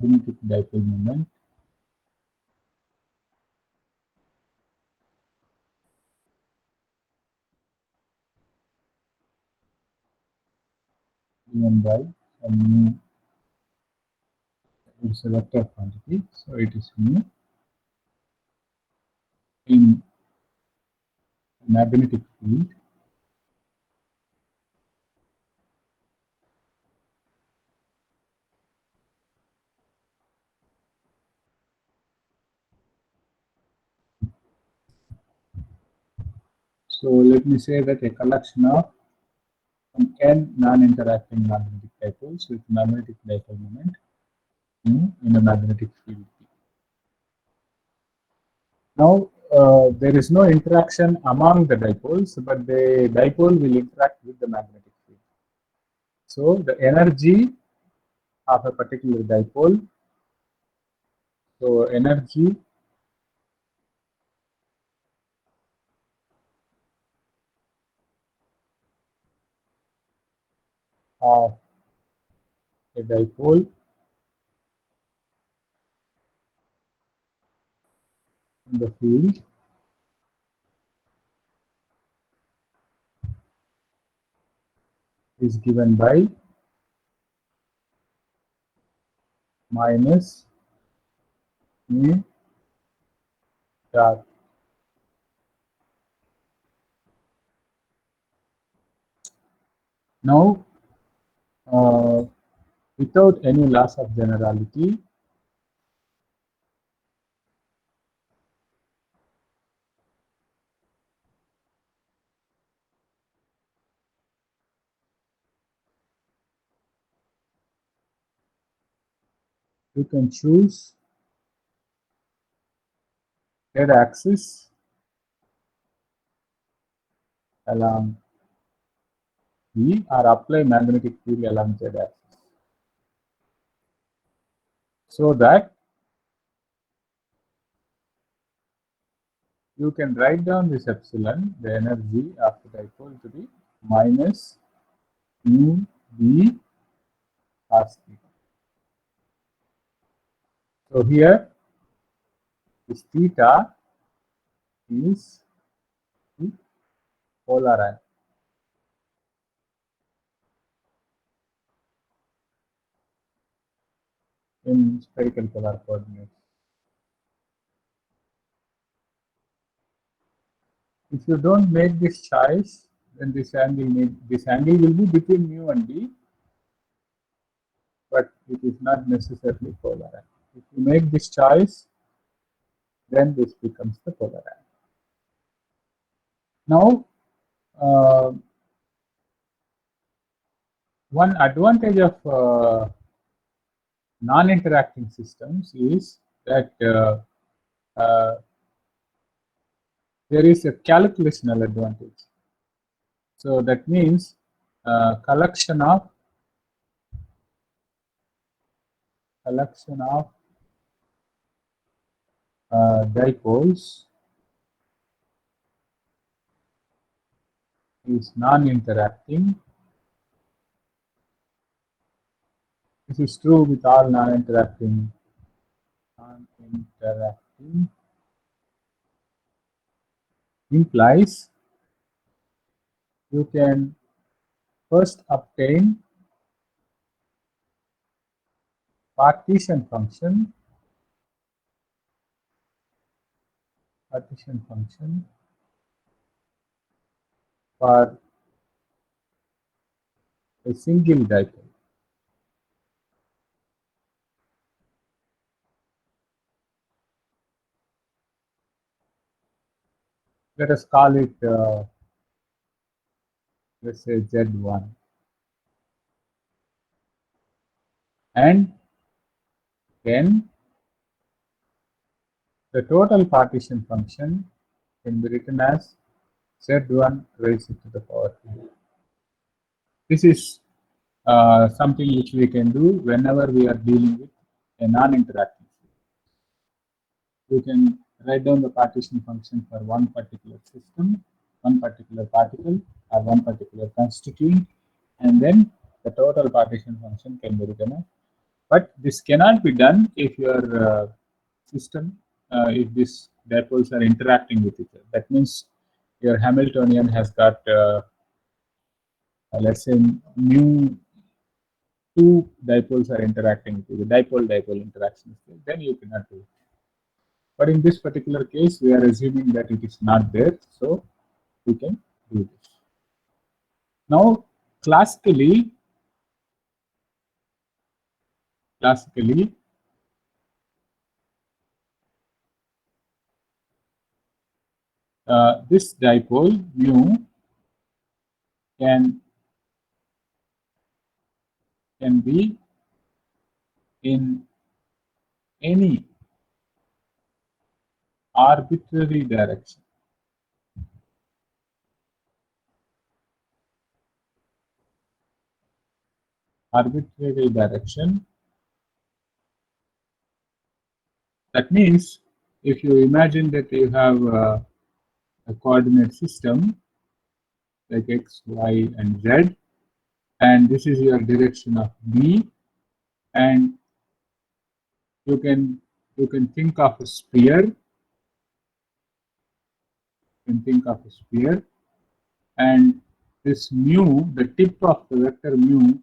magnetic dipole moment given by some mu. It's a vector quantity, so it is mu in magnetic field So let me say that a collection of n non-interacting magnetic dipoles with magnetic dipole moment in a magnetic field. Now there is no interaction among the dipoles, but the dipole will interact with the magnetic field. So the energy of a particular dipole, so energy of a dipole in the field is given by minus mu dot now without any loss of generality, you can choose z axis along V or apply magnetic field along z axis, so that you can write down this epsilon, the energy of the dipole, to be minus mu v cos theta. So here this theta is the polar angle. In spherical polar coordinates. If you don't make this choice, then this angle will be between mu and d, but it is not necessarily polar. If you make this choice, then this becomes the polar angle. Now, one advantage of non-interacting systems is that there is a calculational advantage. So that means collection of dipoles is non-interacting. This is true with all non-interacting implies you can first obtain partition function for a single dipole. Let us call it, let's say Z1. And then the total partition function can be written as Z1 raised to the power 2. This is something which we can do whenever we are dealing with a non-interacting field. We can write down the partition function for one particular system, one particular particle, or one particular constituent, and then the total partition function can be written as But this cannot be done if your system, if these dipoles are interacting with each other. That means your Hamiltonian has got, let's say, mu, two dipoles are interacting with the dipole-dipole interaction. Then you cannot do it. But in this particular case, we are assuming that it is not there, so we can do this. Now, classically, this dipole mu can be in any arbitrary direction. Arbitrary direction. That means if you imagine that you have a coordinate system like x, y, and z, and this is your direction of B, and you can think of a sphere. And this mu, the tip of the vector mu,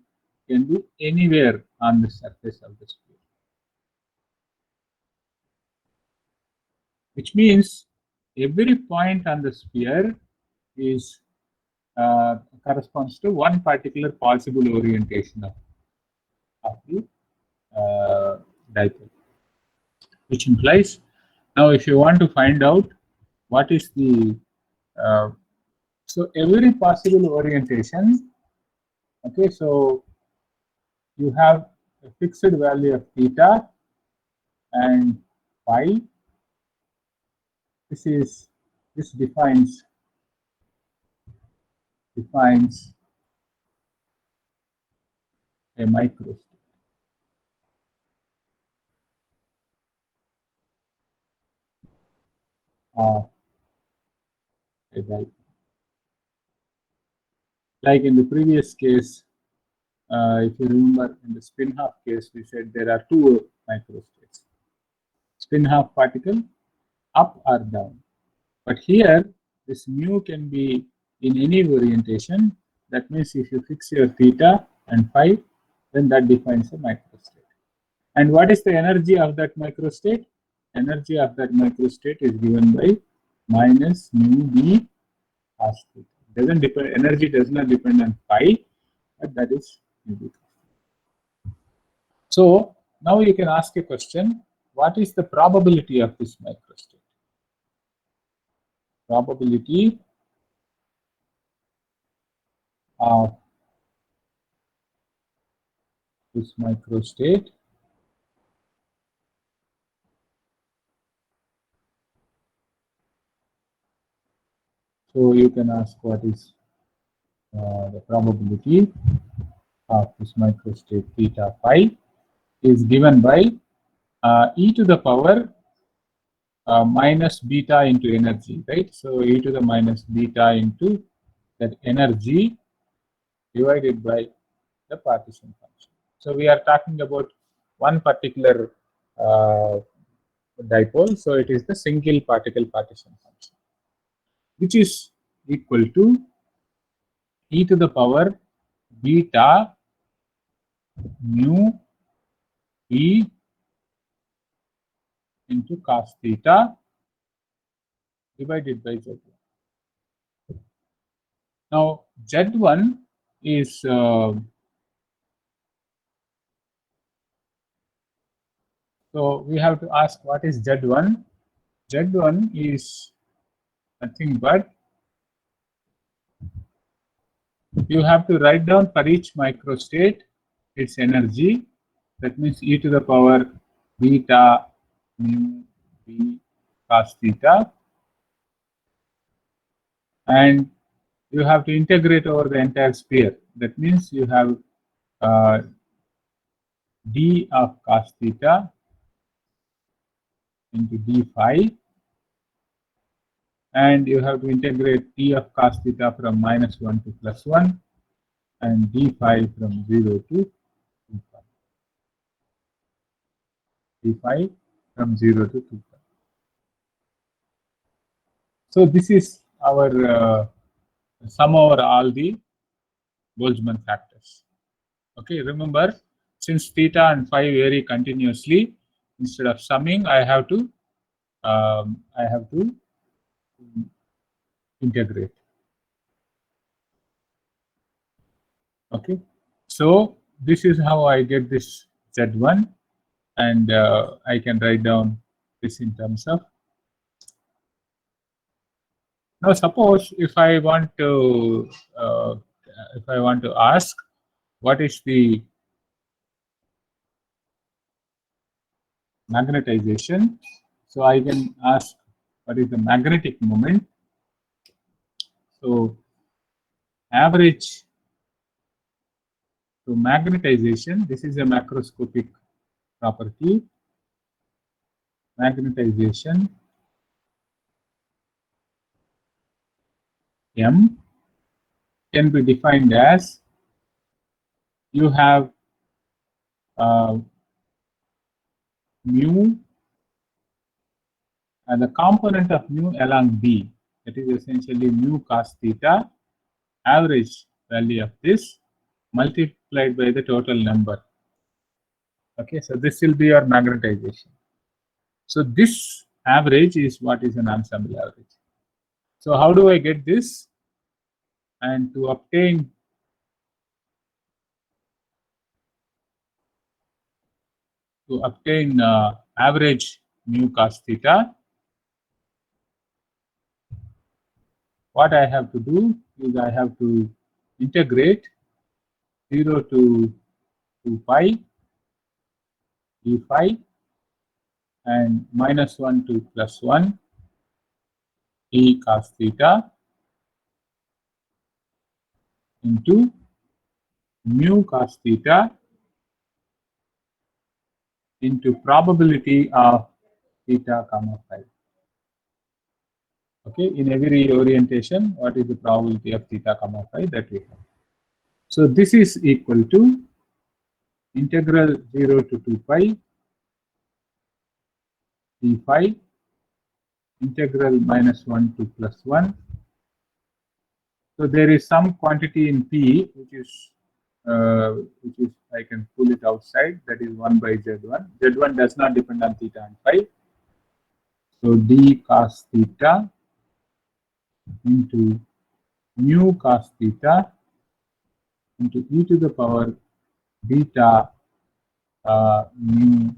can be anywhere on the surface of the sphere, which means every point on the sphere is corresponds to one particular possible orientation of the dipole, which implies, now if you want to find out what is the so every possible orientation, okay, so you have a fixed value of theta and phi. This defines a microstate. Like in the previous case, if you remember, in the spin-half case, we said there are two microstates. Spin-half particle, up or down. But here, this mu can be in any orientation. That means if you fix your theta and phi, then that defines a microstate. And what is the energy of that microstate? Energy of that microstate is given by minus mu b cos theta. Doesn't depend. Energy does not depend on phi, but that is mu b. So now you can ask a question: what is the probability of this microstate? Probability of this microstate so you can ask what is the probability of this microstate theta phi is given by e to the power minus beta into energy, right? So e to the minus beta into that energy divided by the partition function. So we are talking about one particular dipole, so it is the single particle partition function, which is equal to e to the power beta mu e into cos theta divided by z1. Now z1 is so we have to ask what is z1. Z1 is nothing but, you have to write down for each microstate its energy. That means e to the power beta mu b cos theta, and you have to integrate over the entire sphere. That means you have d of cos theta into d phi, and you have to integrate t of cos theta from -1 to +1 and d phi from 0 to 2 phi. d phi from 0 to 2 pi. So this is our sum over all the Boltzmann factors. Okay, remember, since theta and phi vary continuously, instead of summing, I have to integrate. Okay, so this is how I get this Z1, and I can write down this in terms of. Now, suppose if I want to ask what is the magnetization, so I can ask what is the magnetic moment. So average to magnetization, this is a macroscopic property. Magnetization M can be defined as you have mu and the component of mu along B, that is essentially mu cos theta, average value of this multiplied by the total number. Okay, so this will be your magnetization. So this average is what is an ensemble average. So how do I get this? And to obtain average mu cos theta, what I have to do is I have to integrate 0 to 2 pi d phi and -1 to +1 e cos theta into mu cos theta into probability of theta comma phi. Okay, in every orientation, what is the probability of theta comma phi that we have? So this is equal to integral 0 to 2 pi d phi integral -1 to +1. So there is some quantity in P which is I can pull it outside, that is 1 by Z1. Z1 does not depend on theta and phi. So d cos theta into mu cos theta into e to the power beta mu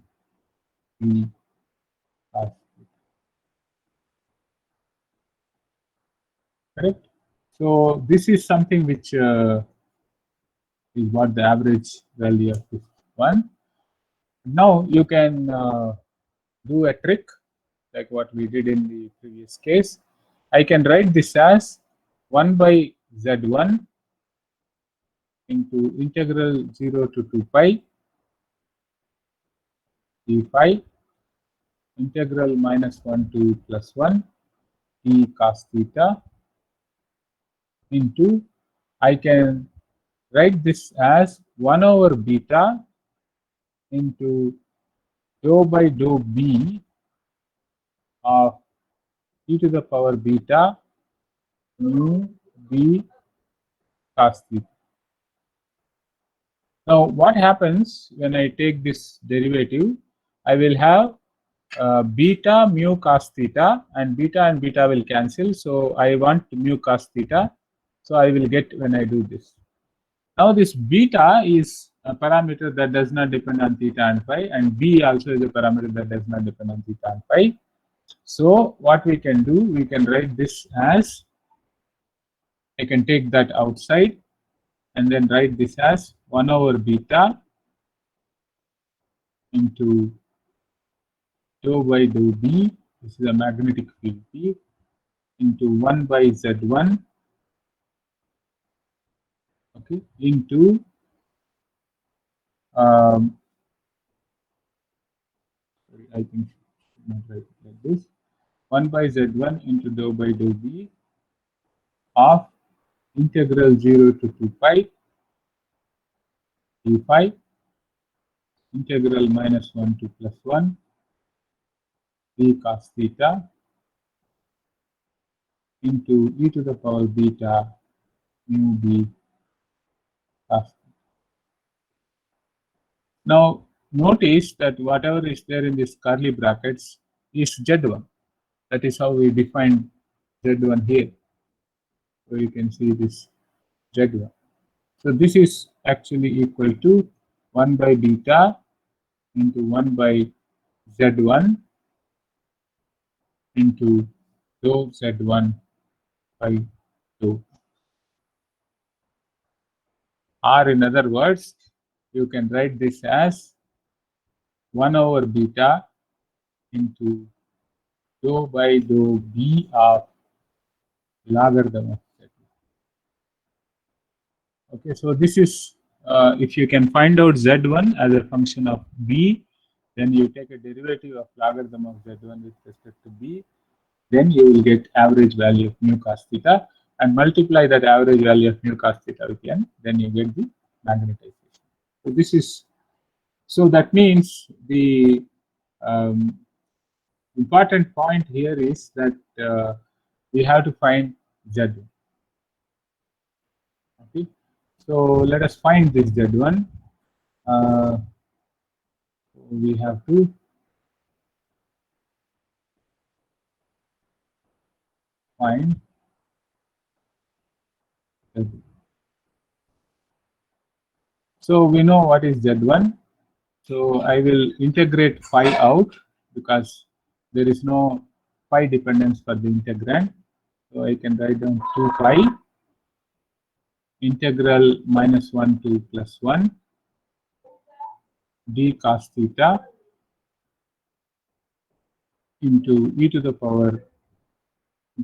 e cos theta. Correct? So this is something which is what the average value of this one. Now you can do a trick like what we did in the previous case. I can write this as 1 by Z1 into integral 0 to 2 pi d phi integral -1 to +1 e cos theta into, I can write this as 1 over beta into dou by dou b of e to the power beta mu b cos theta. Now what happens when I take this derivative? I will have beta mu cos theta, and beta will cancel. So I want mu cos theta. So I will get when I do this. Now this beta is a parameter that does not depend on theta and phi, and b also is a parameter that does not depend on theta and phi. So what we can do, we can write this as, I can take that outside and then write this as 1 over beta into dou by dou b, this is a magnetic field P, into 1 by Z1, okay, into sorry, I think I should not write it like this, 1 by Z1 into dou by dou b of integral 0 to 2 pi d phi integral -1 to +1 b cos theta into e to the power beta mu b cos. Now notice that whatever is there in these curly brackets is Z1. That is how we define Z1 here. So you can see this Z1. So this is actually equal to 1 by beta into 1 by Z1 into dou Z1 by dou. Or in other words, you can write this as 1 over beta into dou by dou b of logarithm of Z. Okay, so this is if you can find out Z1 as a function of b, then you take a derivative of logarithm of Z1 with respect to b, then you will get average value of mu cos theta and multiply that average value of mu cos theta with n, then you get the magnetization. So this is, so that means the important point here is that we have to find Z1. Okay, so let us find this Z1. We have to find Z1. So we know what is Z1. So I will integrate phi out because there is no phi dependence for the integrand. So I can write down 2 pi integral -1 to +1 d cos theta into e to the power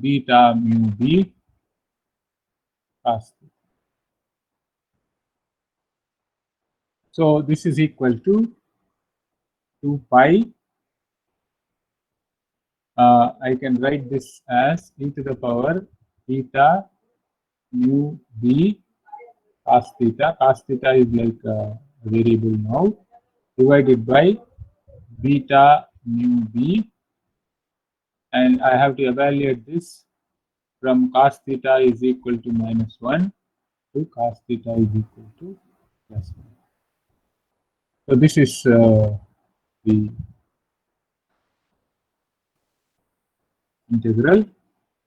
beta mu b cos theta. So this is equal to 2 pi. I can write this as e to the power beta mu b cos theta. Cos theta is like a variable now, divided by beta mu b, and I have to evaluate this from cos theta is equal to -1 to cos theta is equal to +1. So this is the integral.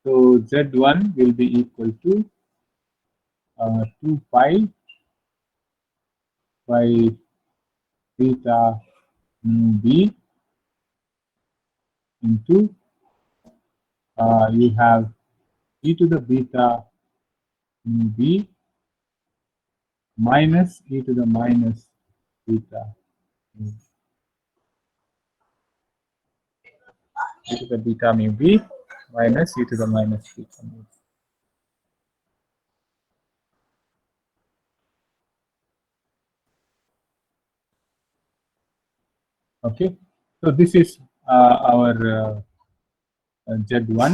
So Z1 will be equal to 2 pi by beta mu b into you have e to the beta mu b minus e to the minus beta mu, e to the beta mu b minus e to the minus beta mu. Okay, so this is our Z1.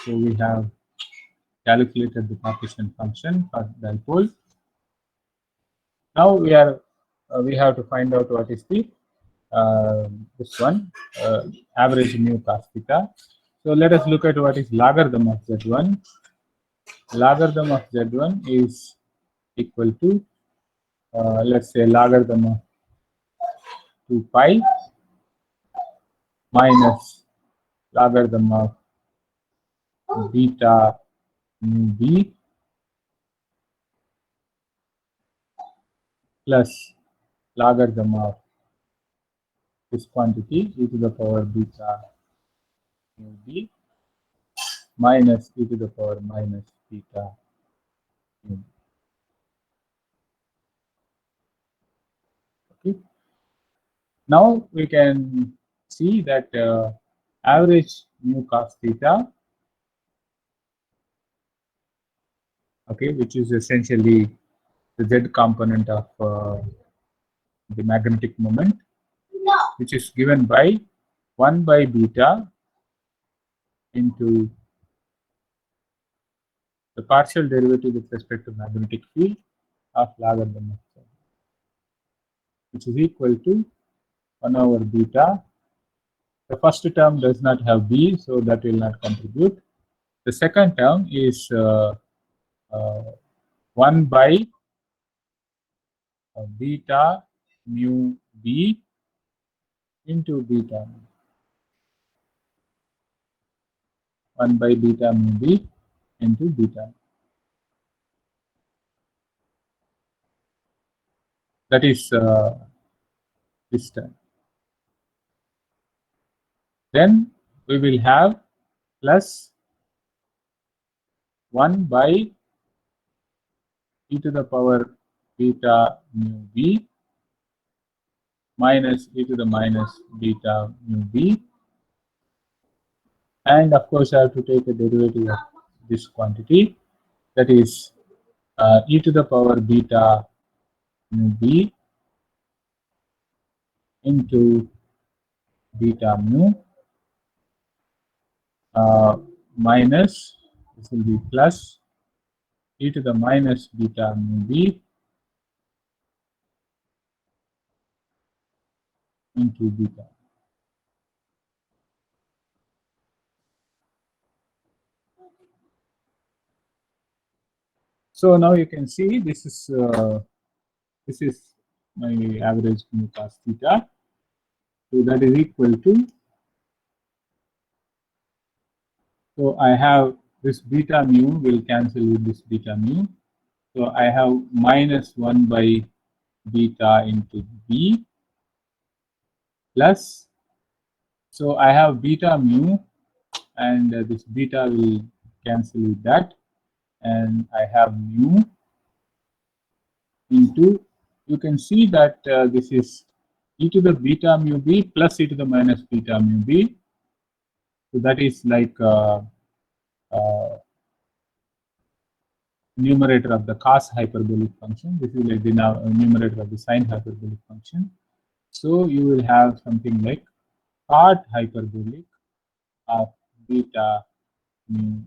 So we have calculated the partition function for dipole. Now we have to find out what is the this one average mu cos theta. So let us look at what is logarithm of Z1. Logarithm of Z1 is equal to let's say logarithm of 2 pi minus logarithm of beta mu b plus logarithm of this quantity e to the power beta mu b minus e to the power minus beta mu b. Okay. Now we can see that average mu cos theta, okay, which is essentially the z component of the magnetic moment, which is given by 1 by beta into the partial derivative with respect to magnetic field of logarithm of z. which is equal to 1 over beta. The first term does not have b, so that will not contribute. The second term is 1 by beta mu b into beta mu. 1 by beta mu b into beta mu. That is this term. Then we will have plus 1 by e to the power beta mu b minus e to the minus beta mu b, and of course I have to take a derivative of this quantity, that is e to the power beta mu b into beta mu minus, this will be plus e to the minus beta mu b into beta. So now you can see this is my average mu cos theta. So that is equal to, so I have this beta mu will cancel with this beta mu. So I have minus 1 by beta into b plus, so I have beta mu, and this beta will cancel with that, and I have mu into, you can see that this is e to the beta mu b plus e to the minus beta mu b. So that is like numerator of the cos hyperbolic function. This is like the numerator of the sine hyperbolic function. So you will have something like cot hyperbolic of beta mu.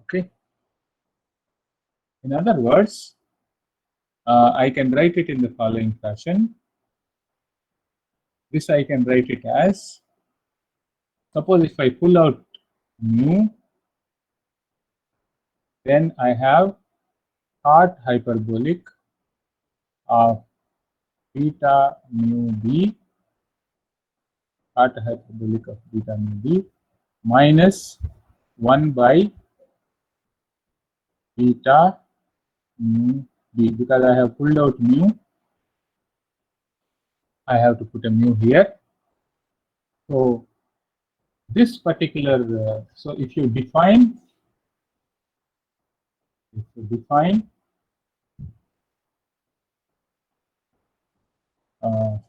Okay. In other words, I can write it in the following fashion. This I can write it as, suppose if I pull out mu, then I have cot hyperbolic of beta mu b, cot hyperbolic of beta mu b minus 1 by beta mu b. Because I have pulled out mu, I have to put a mu here. So this particular, so if you define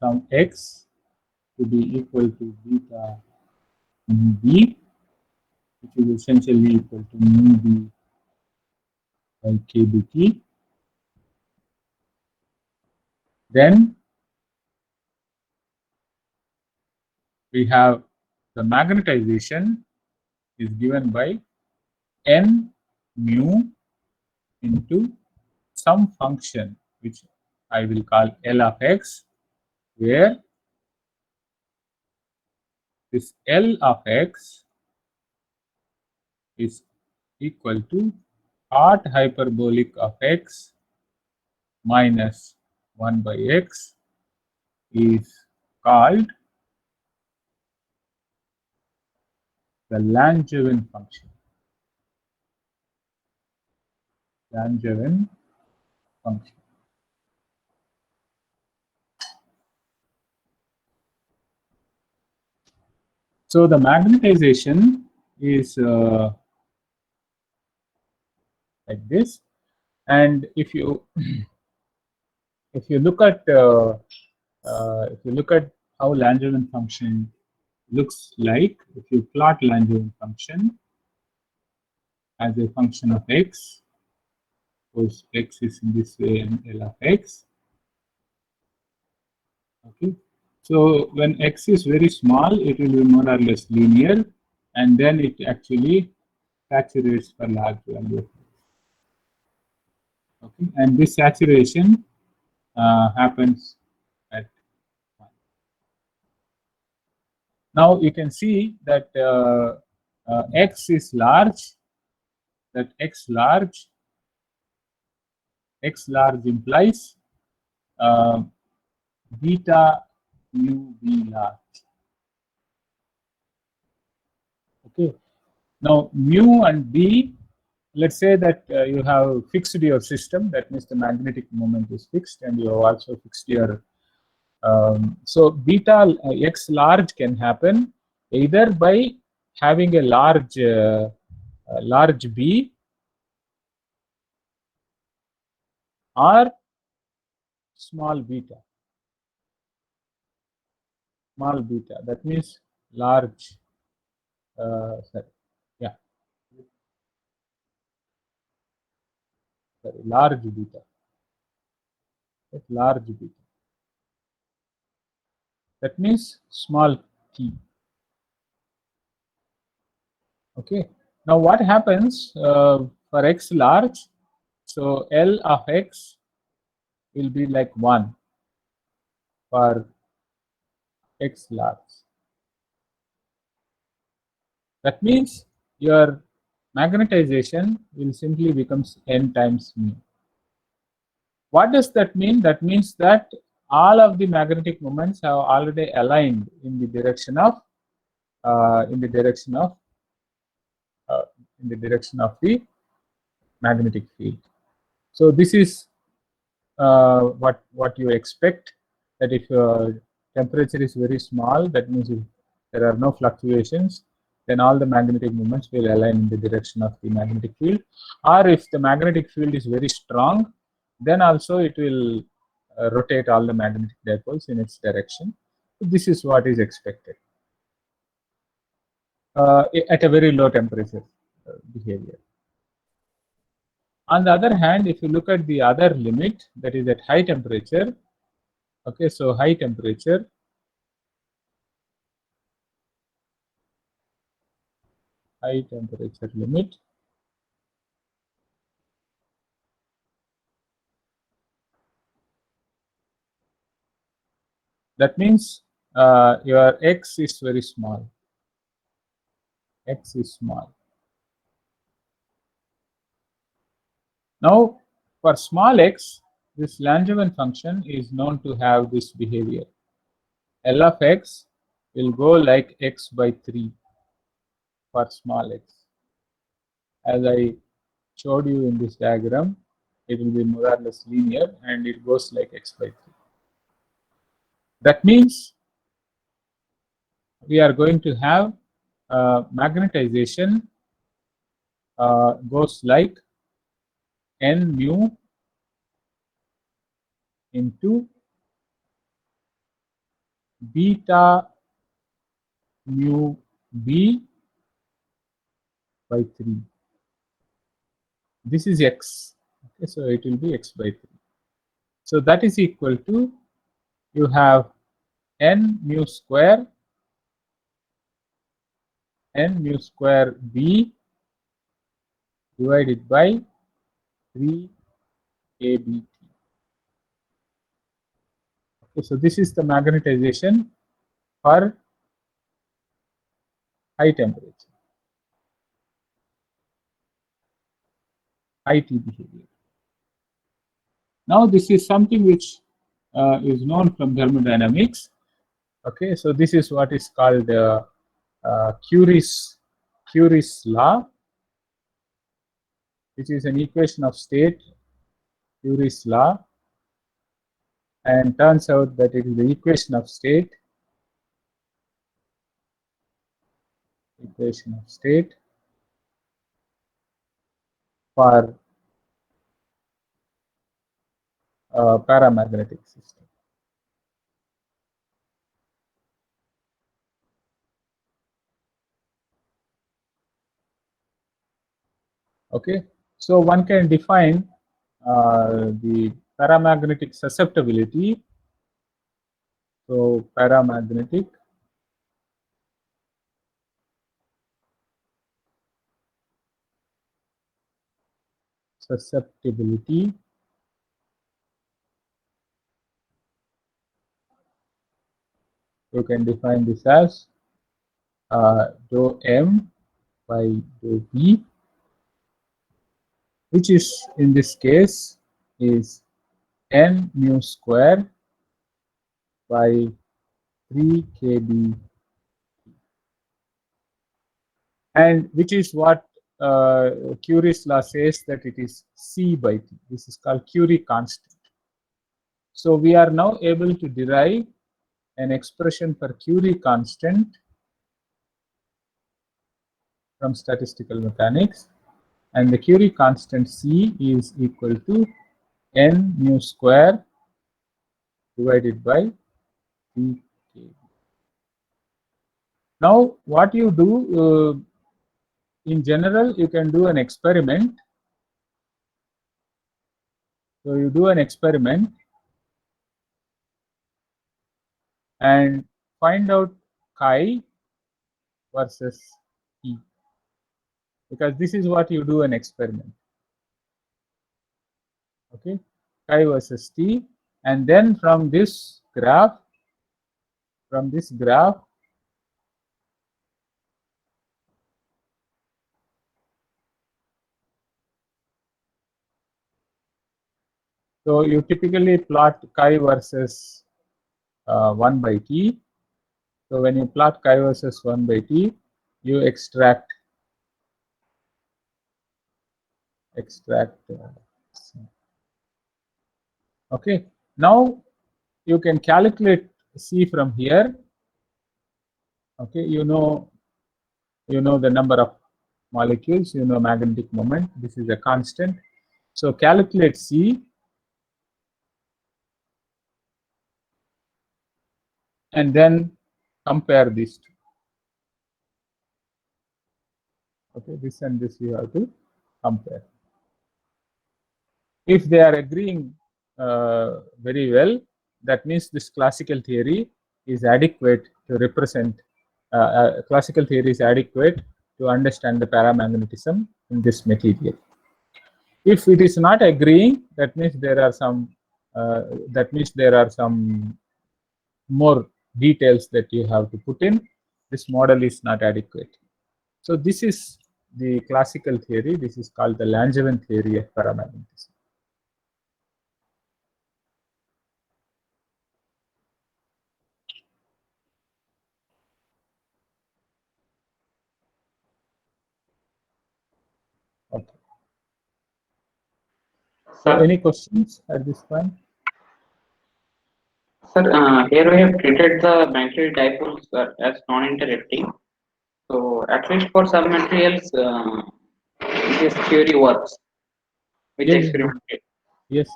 some x to be equal to beta mu b, which is essentially equal to mu b by kbt, then we have the magnetization is given by n mu into some function which I will call L of x, where this L of x is equal to cot hyperbolic of x minus 1 by x is called the Langevin function. Langevin function. So the magnetization is like this, and if you look at how Langevin function looks like, if you plot Langevin function as a function of x, suppose x is in this way and L of x. Okay, so when x is very small, it will be more or less linear, and then it actually saturates for large value. Okay, and this saturation happens at 1. Now you can see that x is large. That x large implies beta mu b large. Okay. Now mu and b, let's say that you have fixed your system. That means the magnetic moment is fixed, and you have also fixed your. So beta x large can happen either by having a large b or small beta. Small beta. That means large. Sorry. Yeah. Sorry. Large beta. Right? Large beta. That means small t. Okay. Now what happens for x large? So L of x will be like 1 for x large. That means your magnetization will simply becomes n times mu. What does that mean? That means that all of the magnetic moments have already aligned in the direction of uh, in the direction of uh, the magnetic field. So this is what you expect, that if temperature is very small, that means if there are no fluctuations, then all the magnetic moments will align in the direction of the magnetic field. Or if the magnetic field is very strong, then also it will rotate all the magnetic dipoles in its direction. So this is what is expected at a very low temperature behavior. On the other hand, if you look at the other limit, that is at high temperature. Okay, so high temperature, limit. That means your x is very small. X is small. Now, for small x, this Langevin function is known to have this behavior. L of x will go like x by 3 for small x. As I showed you in this diagram, it will be more or less linear, and it goes like x by 3. That means we are going to have magnetization goes like n mu into beta mu b by 3. This is x. Okay, so it will be x by 3. So that is equal to, you have n mu square b divided by 3 abt. Okay, so this is the magnetization for high temperature, high T behavior. Now this is something which is known from thermodynamics. Okay, so this is what is called Curie's law, which is an equation of state, Curie's law, and turns out that it is the equation of state for paramagnetic system. Okay, so one can define the paramagnetic susceptibility. So paramagnetic . susceptibility you can define this as dou m by dou b, which is in this case is n mu square by 3 kb, and which is what Curie's law says that it is c by t. This is called Curie constant. So we are now able to derive an expression for Curie constant from statistical mechanics, and the Curie constant c is equal to n mu square divided by 3 kb. Now what you do, in general you can do an experiment. So you do an experiment and find out chi versus e, because this is what you do an experiment. Okay, chi versus t, and then from this graph, so you typically plot chi versus 1 by t. So when you plot chi versus 1 by t, you extract okay. Now you can calculate c from here. Okay, you know the number of molecules, you know magnetic moment, this is a constant. So calculate c and then compare these two. Okay, this and this you have to compare. If they are agreeing very well, that means this classical theory is adequate to represent, classical theory is adequate to understand the paramagnetism in this material. If it is not agreeing, that means there are some more details that you have to put in. This model is not adequate. So this is the classical theory. This is called the Langevin theory of paramagnetism. Okay. So any questions at this point? Sir, here we have treated the magnetic dipoles as non-interacting. So at least for some materials, this theory works with Yes, experiment. yes.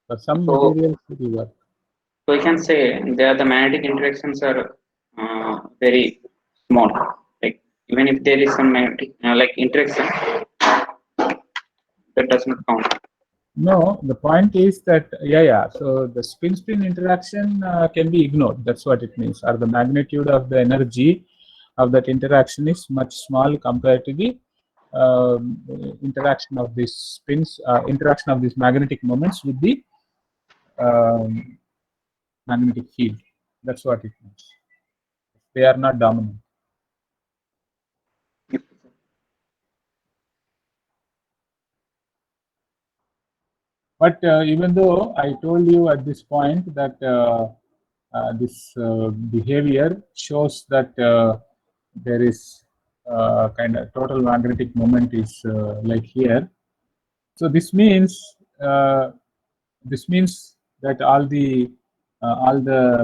For some So, materials it will work. so we can say the magnetic interactions are very small. Like even if there is some magnetic like interaction, that does not count. No, the point is that yeah. So the spin-spin interaction can be ignored. That's what it means. Or the magnitude of the energy of that interaction is much small compared to the interaction of these spins, interaction of these magnetic moments with the magnetic field. That's what it means. They are not dominant. But even though I told you at this point that this behavior shows that there is kind of total magnetic moment is like here. So this means that all the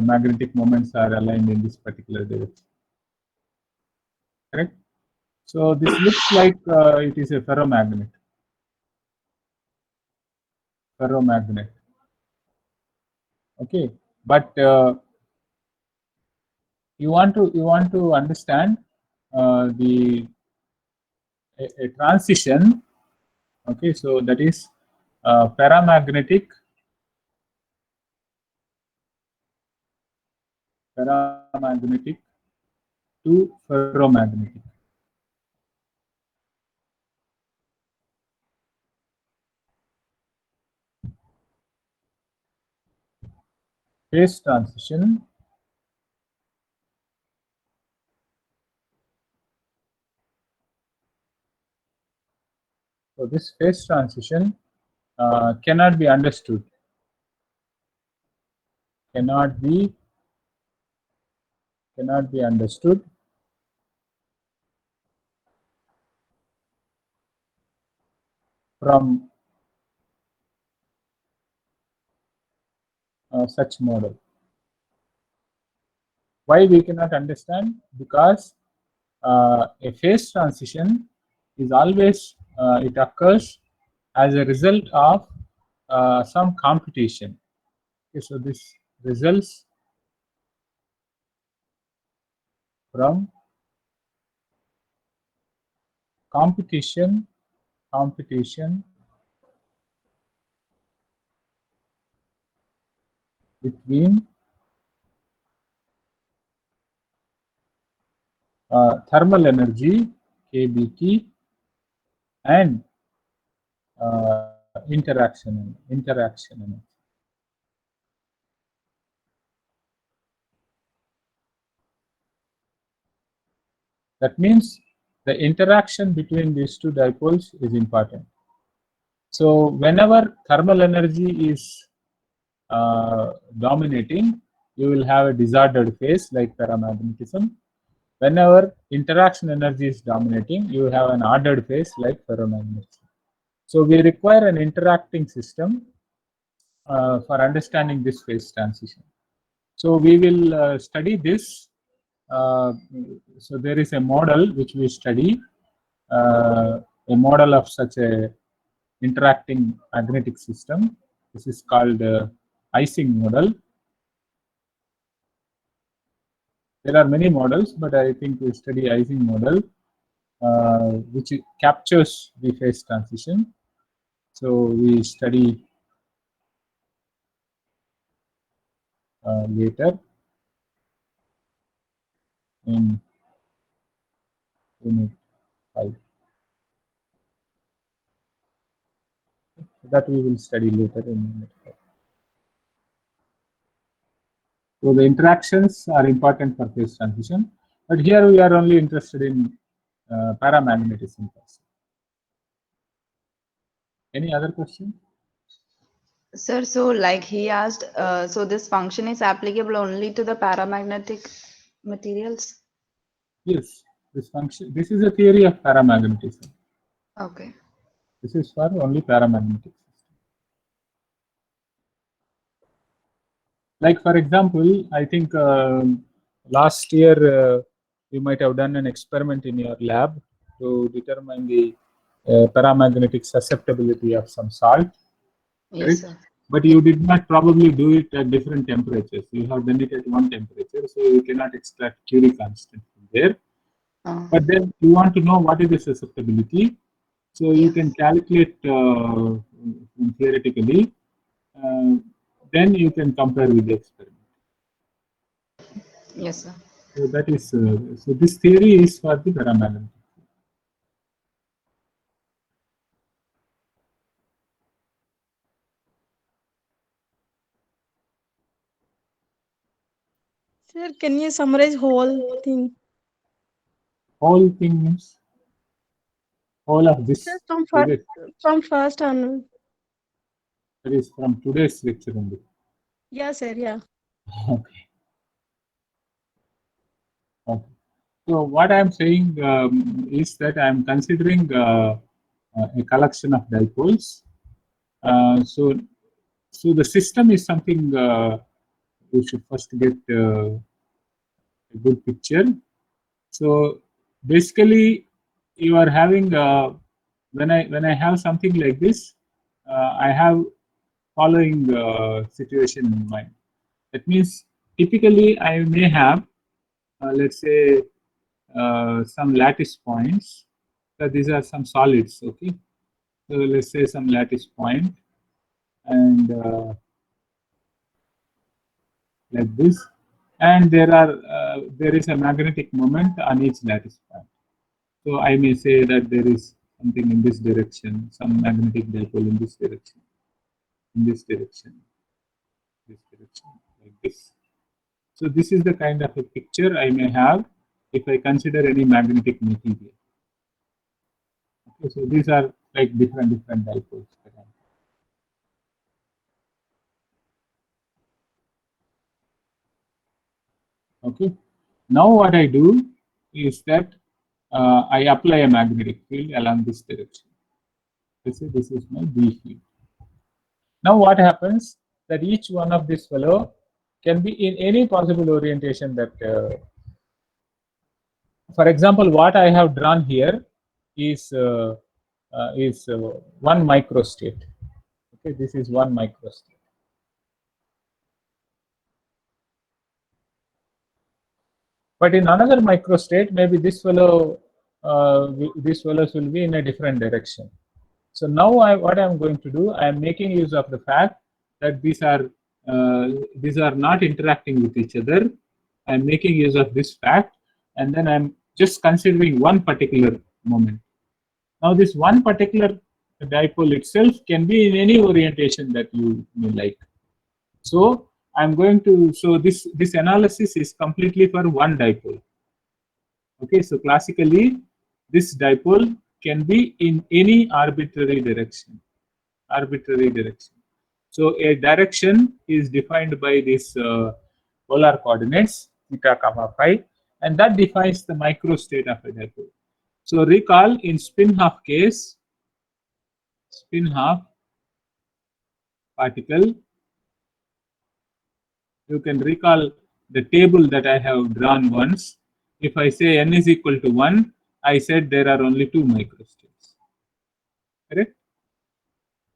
magnetic moments are aligned in this particular direction. Correct. So this looks like it is a ferromagnet. Okay, but you want to understand the a transition. Okay, so that is paramagnetic to ferromagnetic. phase transition so this phase transition cannot be understood, cannot be understood from such model. Why we cannot understand? Because a phase transition is always it occurs as a result of some computation. Okay, so this results from computation between thermal energy kBT and interaction energy. That means the interaction between these two dipoles is important. So whenever thermal energy is dominating, you will have a disordered phase like paramagnetism. Whenever interaction energy is dominating, you have an ordered phase like ferromagnetism. So we require an interacting system for understanding this phase transition. So we will study this. So there is a model which we study, a model of such a interacting magnetic system. This is called Ising model. There are many models, but I think we study Ising model, which captures the phase transition. So we study later in unit 5. That we will study later in unit 5. So the interactions are important for phase transition, but here we are only interested in paramagnetism. Any other question? Sir, so like he asked, so this function is applicable only to the paramagnetic materials? Yes, this function. This is a theory of paramagnetism. Okay. This is for only paramagnetic system. Like for example, I think last year you might have done an experiment in your lab to determine the paramagnetic susceptibility of some salt. Yes, Correct? sir. But you did not probably do it at different temperatures. You have done it at one temperature, so you cannot extract Curie constant from there. But then you want to know what is the susceptibility, so you can calculate theoretically. Then you can compare with the experiment. Yes, sir. So that is so. This theory is for the paramagnetic. Sir, can you summarize whole thing? Whole thing means whole of this. Sir, Today, from first onward. that is from today's lecture only. Yeah, sir. Yeah. Okay. Okay. So what I am saying is that I am considering a collection of dipoles. So the system is something we should first get a good picture. So basically, you are having when I have something like this, I have following situation in mind. That means typically I may have let's say some lattice points. So these are some solids. Okay, so let's say some lattice point and like this, and there is a magnetic moment on each lattice point. So I may say that there is something in this direction, some magnetic dipole in this direction, this direction like this. So this is the kind of a picture I may have if I consider any magnetic material. Okay, so these are like different dipoles. Okay, now what I do is that I apply a magnetic field along this direction. Let's say this is my B field. Now what happens that each one of this fellow can be in any possible orientation that, for example, what I have drawn here is 1 microstate. Okay, this is 1 microstate. But in another microstate, maybe this fellow, these fellows will be in a different direction. So now what I'm going to do, I am making use of the fact that these are not interacting with each other. I'm making use of this fact, and then I'm just considering one particular moment. Now this one particular dipole itself can be in any orientation that you may like. So I'm going to, so this analysis is completely for one dipole. Okay, so classically this dipole can be in any arbitrary direction. So a direction is defined by this polar coordinates theta comma phi, and that defines the microstate of a dipole. So recall in spin half case, spin half particle, you can recall the table that I have drawn once. If I say n is equal to 1, I said there are only 2 microstates. Correct?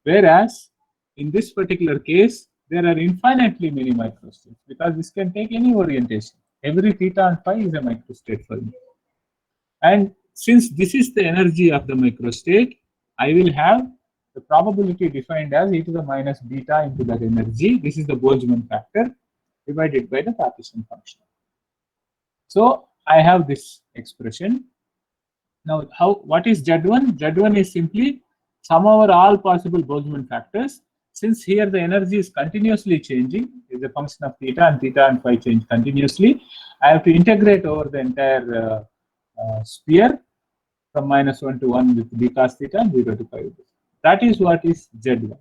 Whereas in this particular case, there are infinitely many microstates because this can take any orientation. Every theta and phi is a microstate for me. And since this is the energy of the microstate, I will have the probability defined as e to the minus beta into that energy. This is the Boltzmann factor divided by the partition function. So I have this expression. Now, what is Z1? Z1 is simply sum over all possible Boltzmann factors. Since here the energy is continuously changing, is a function of theta and phi change continuously, I have to integrate over the entire sphere from -1 to 1 with b cos theta and 0 to pi. That is what is Z1.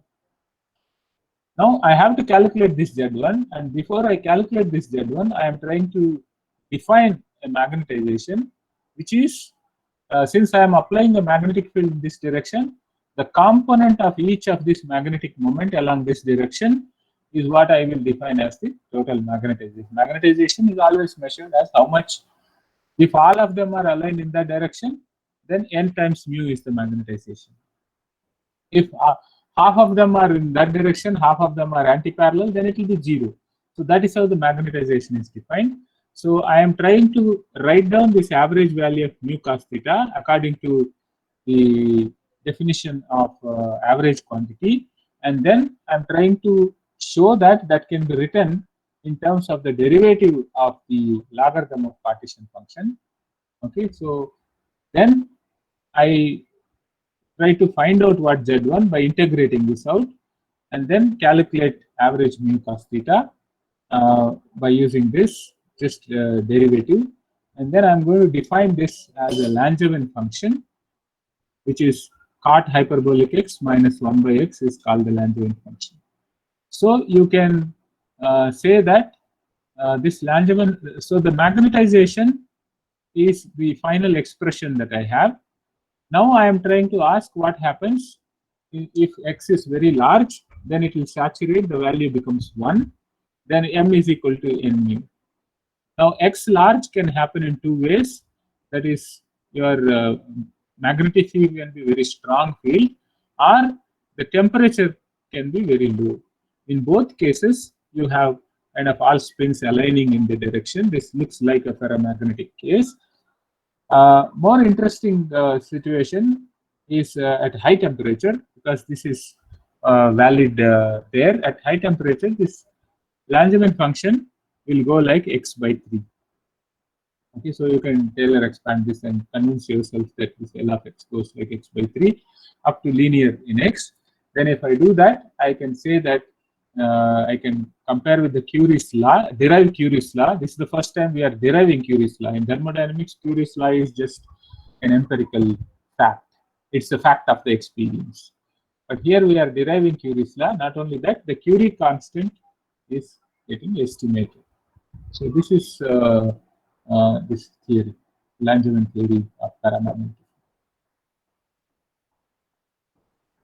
Now I have to calculate this Z1, and before I calculate this Z1, I am trying to define a magnetization, which is, since I am applying a magnetic field in this direction, the component of each of this magnetic moment along this direction is what I will define as the total magnetization. Magnetization is always measured as how much, if all of them are aligned in that direction, then n times mu is the magnetization. If half of them are in that direction, half of them are anti-parallel, then it will be 0. So that is how the magnetization is defined. So I am trying to write down this average value of mu cos theta according to the definition of average quantity, and then I'm trying to show that that can be written in terms of the derivative of the logarithm of partition function. Okay, so then I try to find out what Z1 by integrating this out, and then calculate average mu cos theta by using this just derivative, and then I'm going to define this as a Langevin function, which is cot hyperbolic x minus 1 by x is called the Langevin function. So you can say that this Langevin, so the magnetization is the final expression that I have. Now I am trying to ask what happens if x is very large, then it will saturate, the value becomes 1, then m is equal to n mu. Now x large can happen in 2 ways, that is your magnetic field can be very strong field, or the temperature can be very low. In both cases, you have kind of all spins aligning in the direction. This looks like a paramagnetic case. More interesting situation is at high temperature, because this is valid there. At high temperature, this Langevin function will go like x by 3. Okay, so you can Taylor expand this and convince yourself that this L of x goes like x by 3 up to linear in x. Then if I do that, I can say that I can compare with the Curie's law, derive Curie's law. This is the first time we are deriving Curie's law. In thermodynamics, Curie's law is just an empirical fact. It's a fact of the experience. But here we are deriving Curie's law. Not only that, the Curie constant is getting estimated. So this is this theory, Langevin theory of paramagnetism.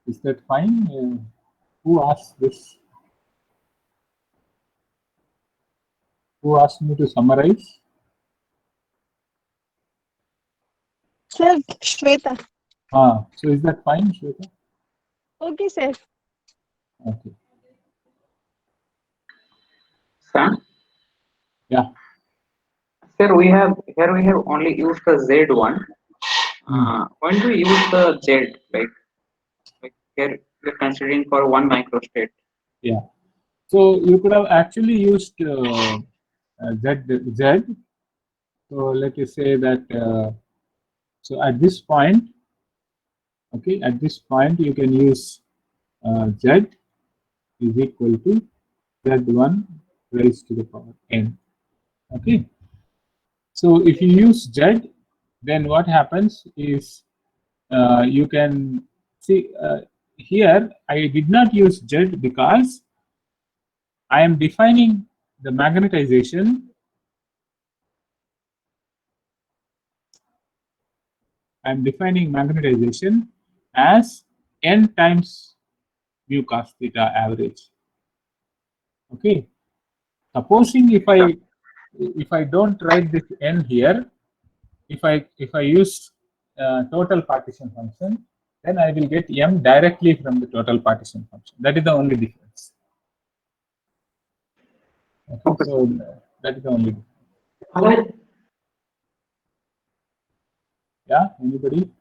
Is that fine? Who asked this? Who asked me to summarize? Sir, Shweta. So is that fine, Shweta? Okay, sir. Okay. Sir, Yeah. sir, we have only used the Z1. When do we use the Z? Like here we're considering for 1 microstate. Yeah. So you could have actually used Z. So let us say that. So at this point, okay, at this point you can use Z is equal to Z1 raised to the power n. Okay. So if you use Z, then what happens is you can see here I did not use Z because I am defining the magnetization. I am defining magnetization as n times mu cos theta average. Okay. Supposing if I don't write this n here, if I use total partition function, then I will get m directly from the total partition function. That is the only difference. Okay, so that is the only difference. Yeah, anybody?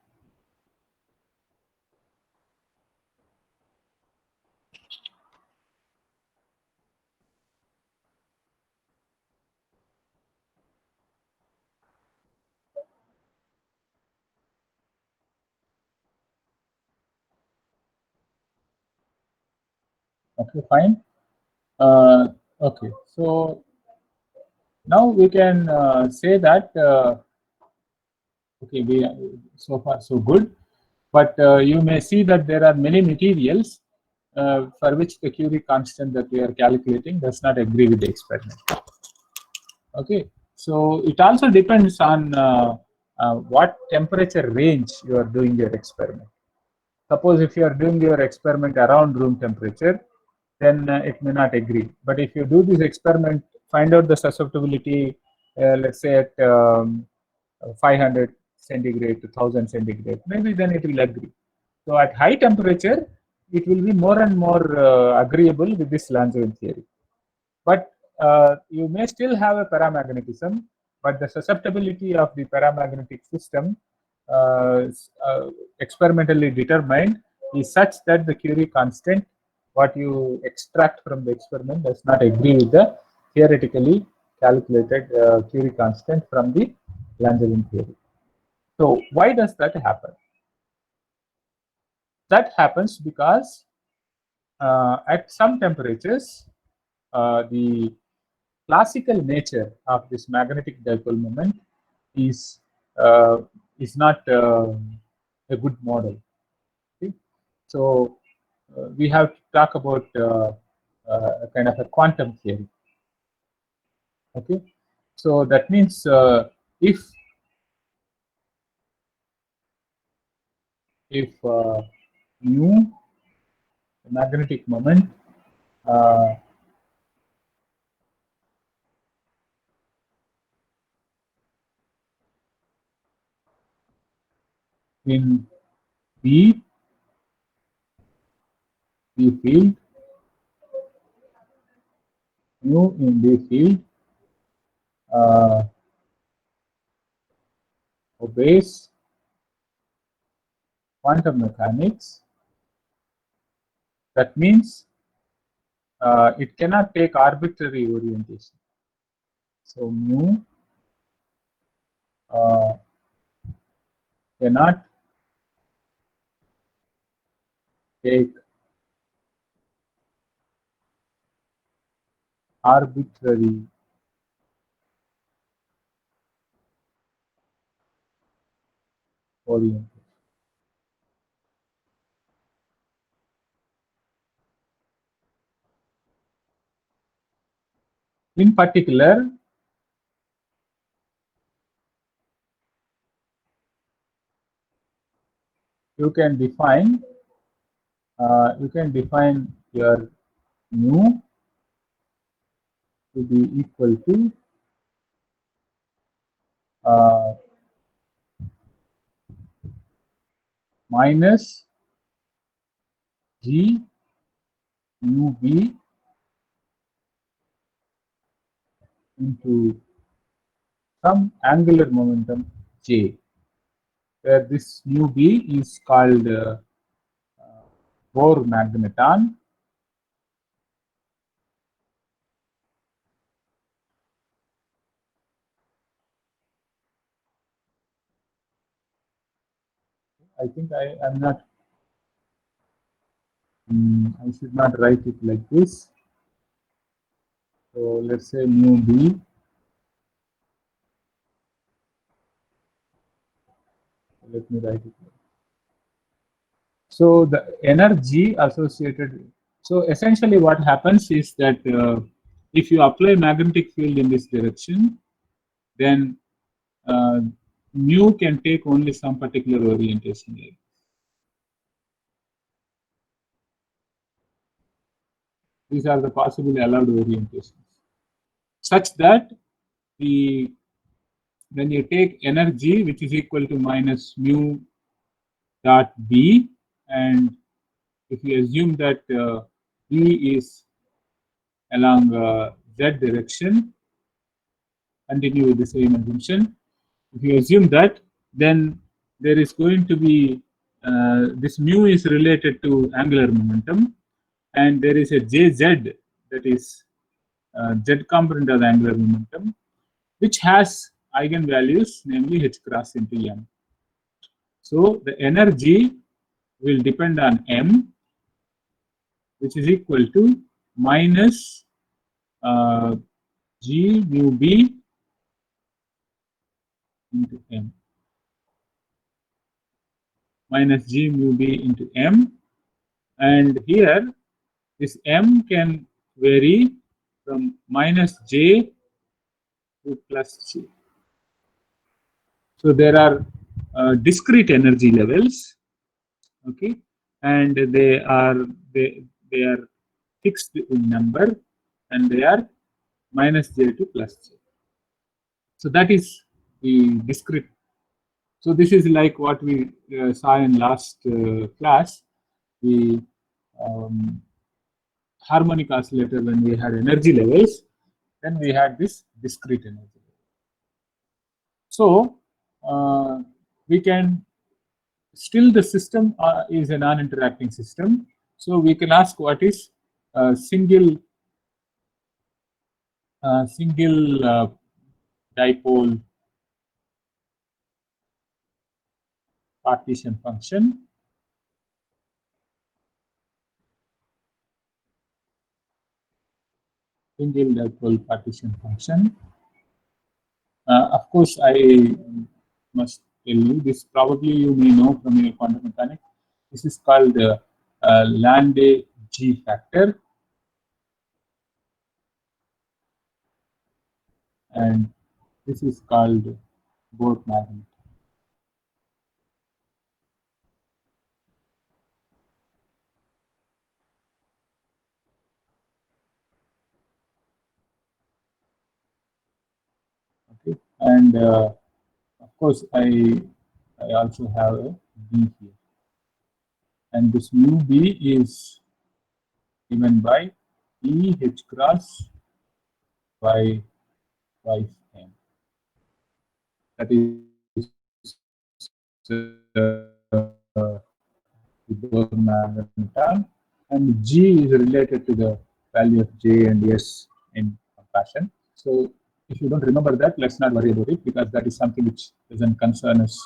Okay, fine. Okay, so now we can say that okay, we so far so good, but you may see that there are many materials for which the Curie constant that we are calculating does not agree with the experiment. Okay, so it also depends on what temperature range you are doing your experiment. Suppose if you are doing your experiment around room temperature, then it may not agree. But if you do this experiment, find out the susceptibility, let's say at 500 centigrade to 1000 centigrade, maybe then it will agree. So at high temperature, it will be more and more agreeable with this Langevin theory. But you may still have a paramagnetism, but the susceptibility of the paramagnetic system experimentally determined is such that the Curie constant, what you extract from the experiment, does not agree with the theoretically calculated Curie constant from the Langevin theory. So why does that happen? That happens because at some temperatures, the classical nature of this magnetic dipole moment is not a good model. Okay? So we have to talk about a kind of a quantum theory. Okay, so that means if mu, the magnetic moment, in B field, mu in B field obeys quantum mechanics. That means it cannot take arbitrary orientation. So mu cannot take arbitrary orientation. In particular, you can define your mu to be equal to minus g mu b into some angular momentum j, where this mu b is called Bohr magneton. I think I am not. I should not write it like this. So let's say mu b. Let me write it. So the energy associated. So essentially, what happens is that if you apply magnetic field in this direction, then mu can take only some particular orientation. These are the possibly allowed orientations, such that when you take energy which is equal to minus mu dot b, and if you assume that b is along z direction, continue with the same assumption. If you assume that, then there is going to be this mu is related to angular momentum, and there is a jz, that is z component of the angular momentum, which has eigenvalues, namely h cross into m. So the energy will depend on m, which is equal to minus g mu b into m, minus g mu b into m, and here this m can vary from minus j to plus j. So there are discrete energy levels, okay, and they are fixed in number, and they are minus j to plus j. So that is the discrete. So this is like what we saw in last class, the harmonic oscillator. When we had energy levels, then we had this discrete energy. So we can still, the system is a non-interacting system. So we can ask what is single dipole partition function. Single dipole partition function. Of course, I must tell you this. Probably you may know from your quantum mechanics. This is called Landé G factor, and this is called Bohr magnet. Okay, and of course, I also have a B here, and this mu B is given by E h cross by twice m. That is the Bohr magneton, and G is related to the value of J and S in fashion. So if you don't remember that, let's not worry about it, because that is something which doesn't concern us.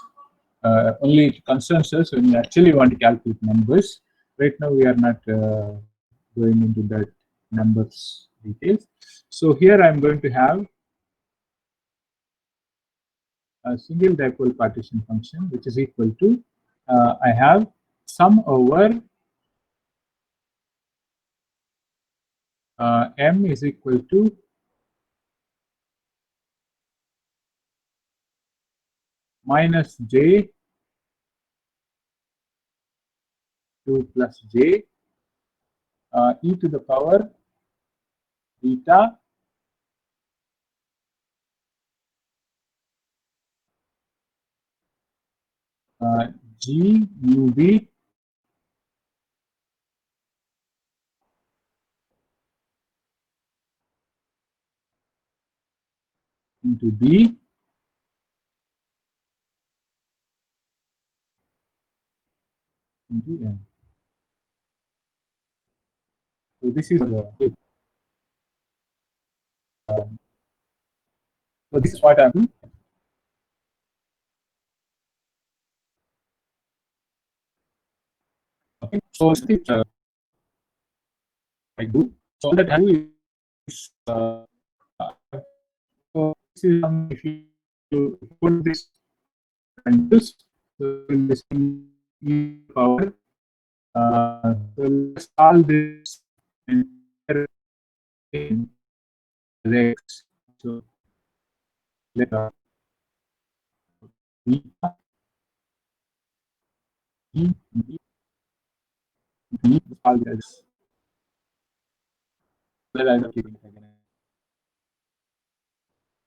Only it concerns us when you actually want to calculate numbers. Right now we are not going into that numbers details. So here I'm going to have a single dipole partition function, which is equal to I have sum over m is equal to minus j 2 plus j e to the power beta g mu b into b into n. So this is so this is what I'm doing. Okay, so I do. So all that I do is so this is if you put this and this, so in this power, so let's call this entire thing x. So let beta e b all this. Well, I'm keeping it again.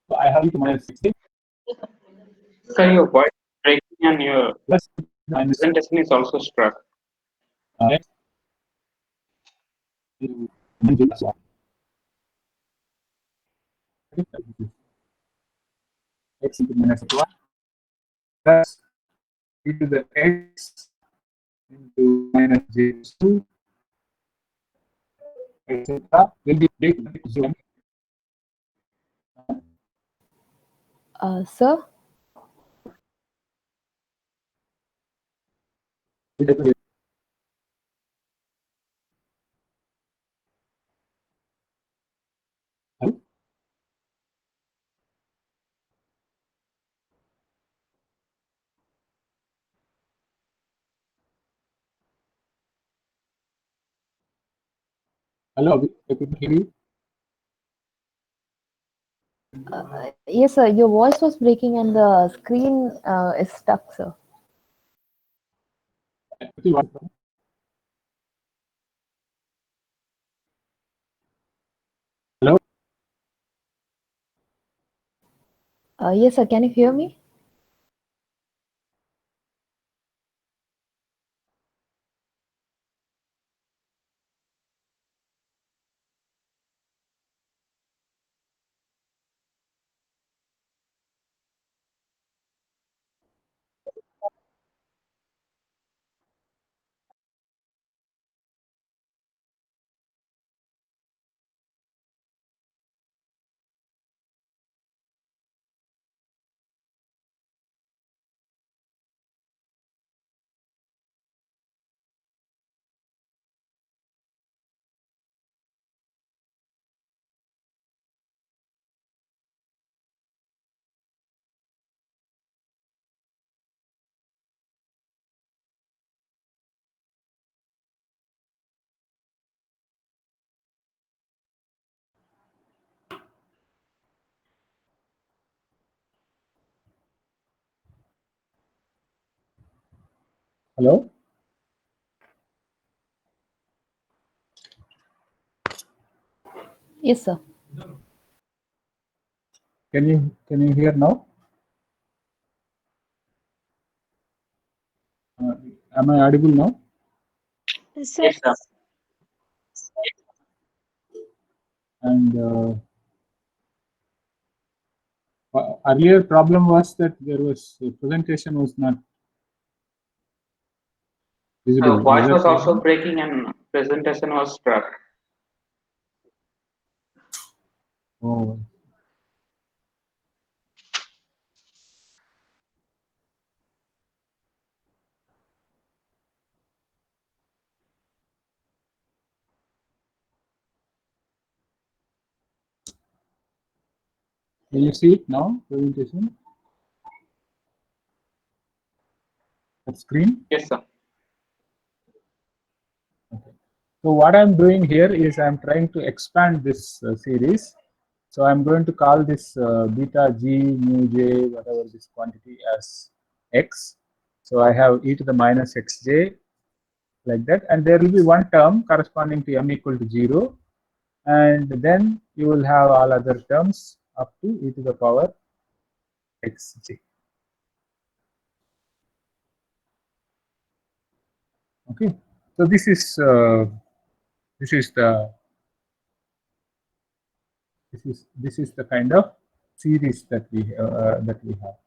So I have e to minus 16 So your voice is breaking and your plus minus presentation is also struck. x into minus 1. X into minus 1 plus e to the x into minus j2 etc. will be equal to 0. Sir, Hello, I couldn't hear you. yes, sir. Your voice was breaking and the screen is stuck, sir. Hello. Yes, sir. Can you hear me? Hello. Yes, sir. Can you hear now? Am I audible now? Sir, Yes, sir. And earlier problem was that there was presentation was not visible. Voice that was also problem? breaking and presentation was struck. Oh, Will you see it now, presentation? At screen? Yes, sir. Okay. So what I'm doing here is I'm trying to expand this series. So I'm going to call this beta g mu j whatever this quantity as x. So I have e to the minus xj like that, and there will be one term corresponding to m equal to 0, and then you will have all other terms up to e to the power xj. Okay, so this is the this is the kind of series that we have.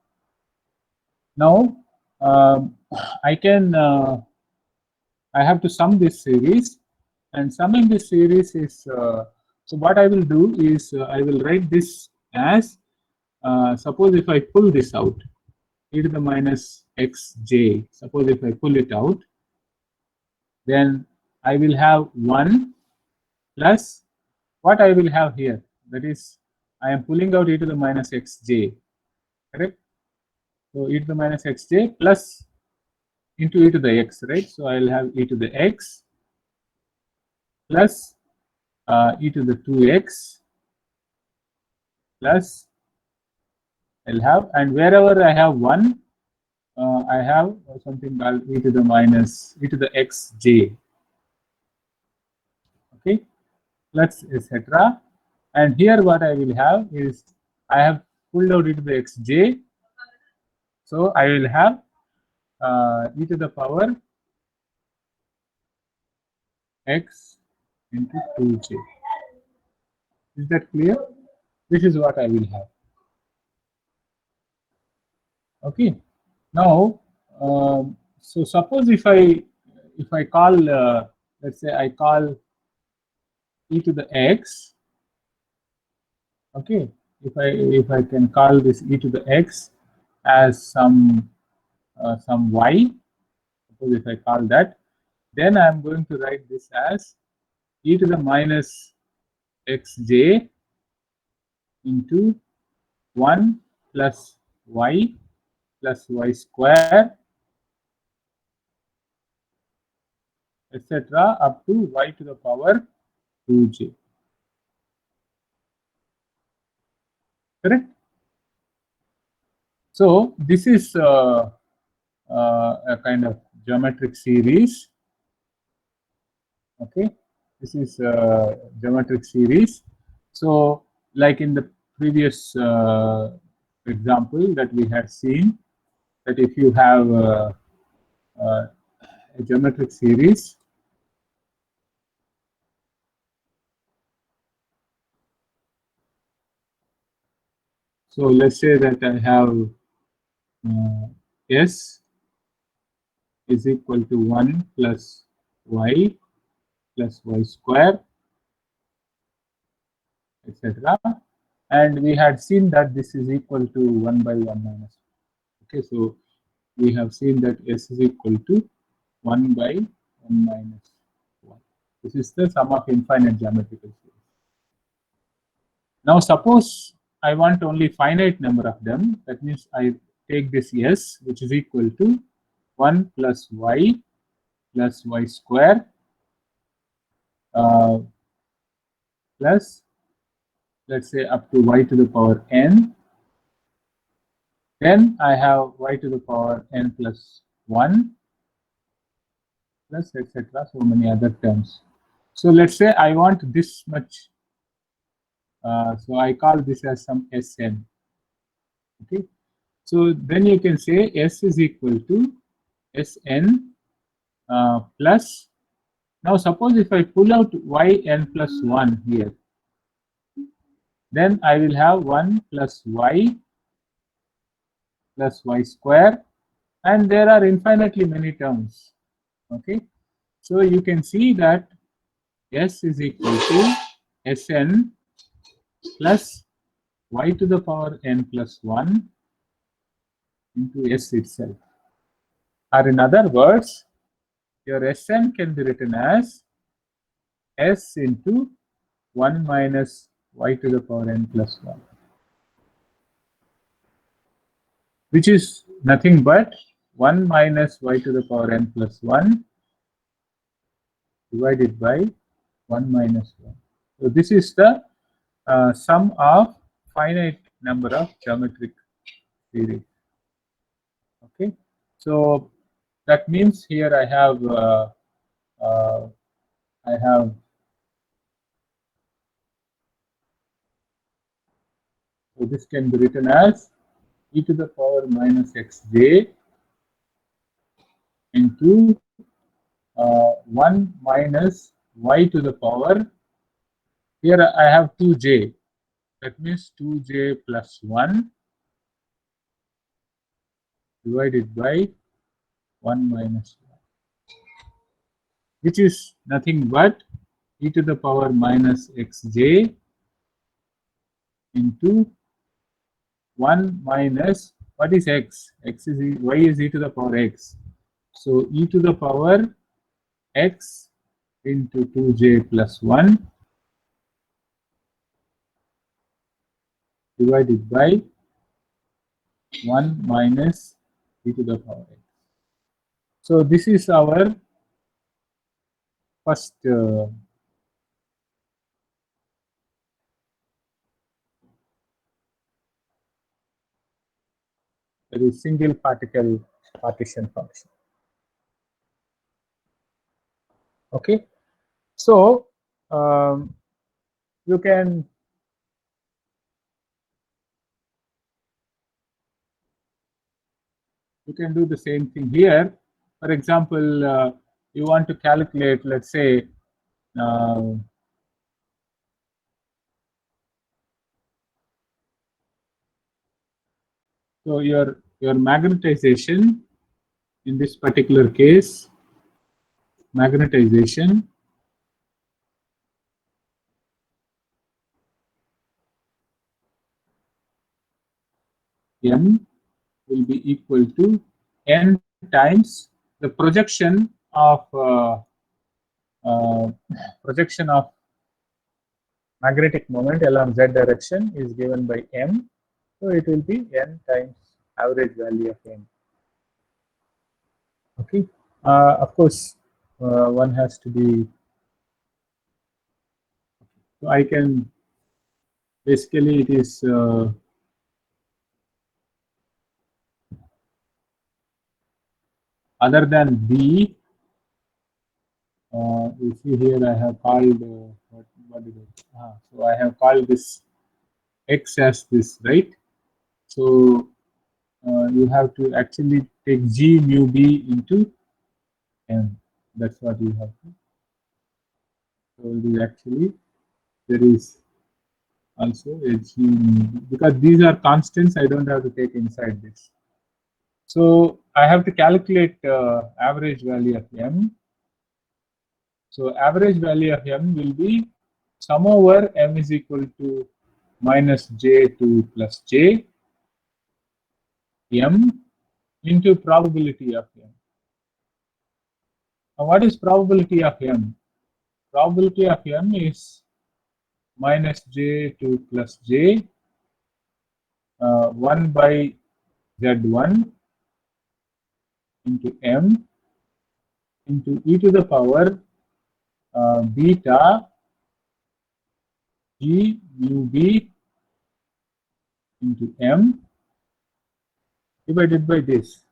Now I can I have to sum this series, and summing this series is so what I will do is I will write this as suppose if I pull this out, e to the minus xj, suppose if I pull it out, then I will have 1 plus what I will have here, that is I am pulling out e to the minus xj, correct? So e to the minus xj plus into e to the x, right? So I will have e to the x plus e to the 2x plus I'll have, and wherever I have 1, I have something called e to the minus e to the xj, okay, plus etc. And here what I will have is I have pulled out e to the xj, so I will have e to the power x into 2j. Is that clear? This is what I will have. Okay. Now, so suppose if I call let's say I call e to the x. Okay. If I can call this e to the x as some y. Suppose if I call that, then I am going to write this as e to the minus xj into 1 plus y plus y square, etc. up to y to the power 2j. Correct? So this is a kind of geometric series. Okay, this is a geometric series. So like in the previous example that we had seen, that if you have a geometric series, so let's say that I have S is equal to 1 plus y square, etc. And we had seen that this is equal to 1 by 1 minus. Okay, so we have seen that S is equal to 1 by 1 minus 1. This is the sum of infinite geometrical series. Now suppose I want only finite number of them. That means I take this S, which is equal to 1 plus y square plus, let's say, up to y to the power n. Then I have y to the power n plus 1 plus etc. So many other terms. So let's say I want this much. So I call this as some Sn. Okay. So then you can say S is equal to Sn plus. Now suppose if I pull out yn plus 1 here, then I will have 1 plus y square, and there are infinitely many terms. Okay, so you can see that S is equal to Sn plus y to the power n plus 1 into S itself. Or in other words, your Sn can be written as S into 1 minus y to the power n plus 1. which is nothing but 1 minus y to the power n plus 1 divided by 1 minus 1. So this is the sum of finite number of geometric series. Okay, so that means here I have so this can be written as e to the power minus xj into 1 minus y to the power, here I have 2j, that means 2j plus 1 divided by 1 minus 1, which is nothing but e to the power minus xj into 1 minus, what is x? X is y is e to the power x. So e to the power x into 2j plus 1 divided by 1 minus e to the power x. So this is our first that is single particle partition function. Okay, so you can do the same thing here. For example, you want to calculate, let's say, so your magnetization in this particular case, magnetization M will be equal to n times the projection of magnetic moment along z direction is given by m, so it will be n times average value of m. Okay, of course, one has to be. So I can basically it is other than b. You see here I have called what is it? So I have called this x as this, right? So you have to actually take g mu b into m. That's what you have to. So it is actually there is also a g mu b, because these are constants. I don't have to take inside this. So I have to calculate average value of m. So average value of m will be sum over m is equal to minus j2 plus j m into probability of m. Now what is probability of m? Probability of m is minus j2 plus j 1 by z1 into m into e to the power beta g mu b into m divided by this.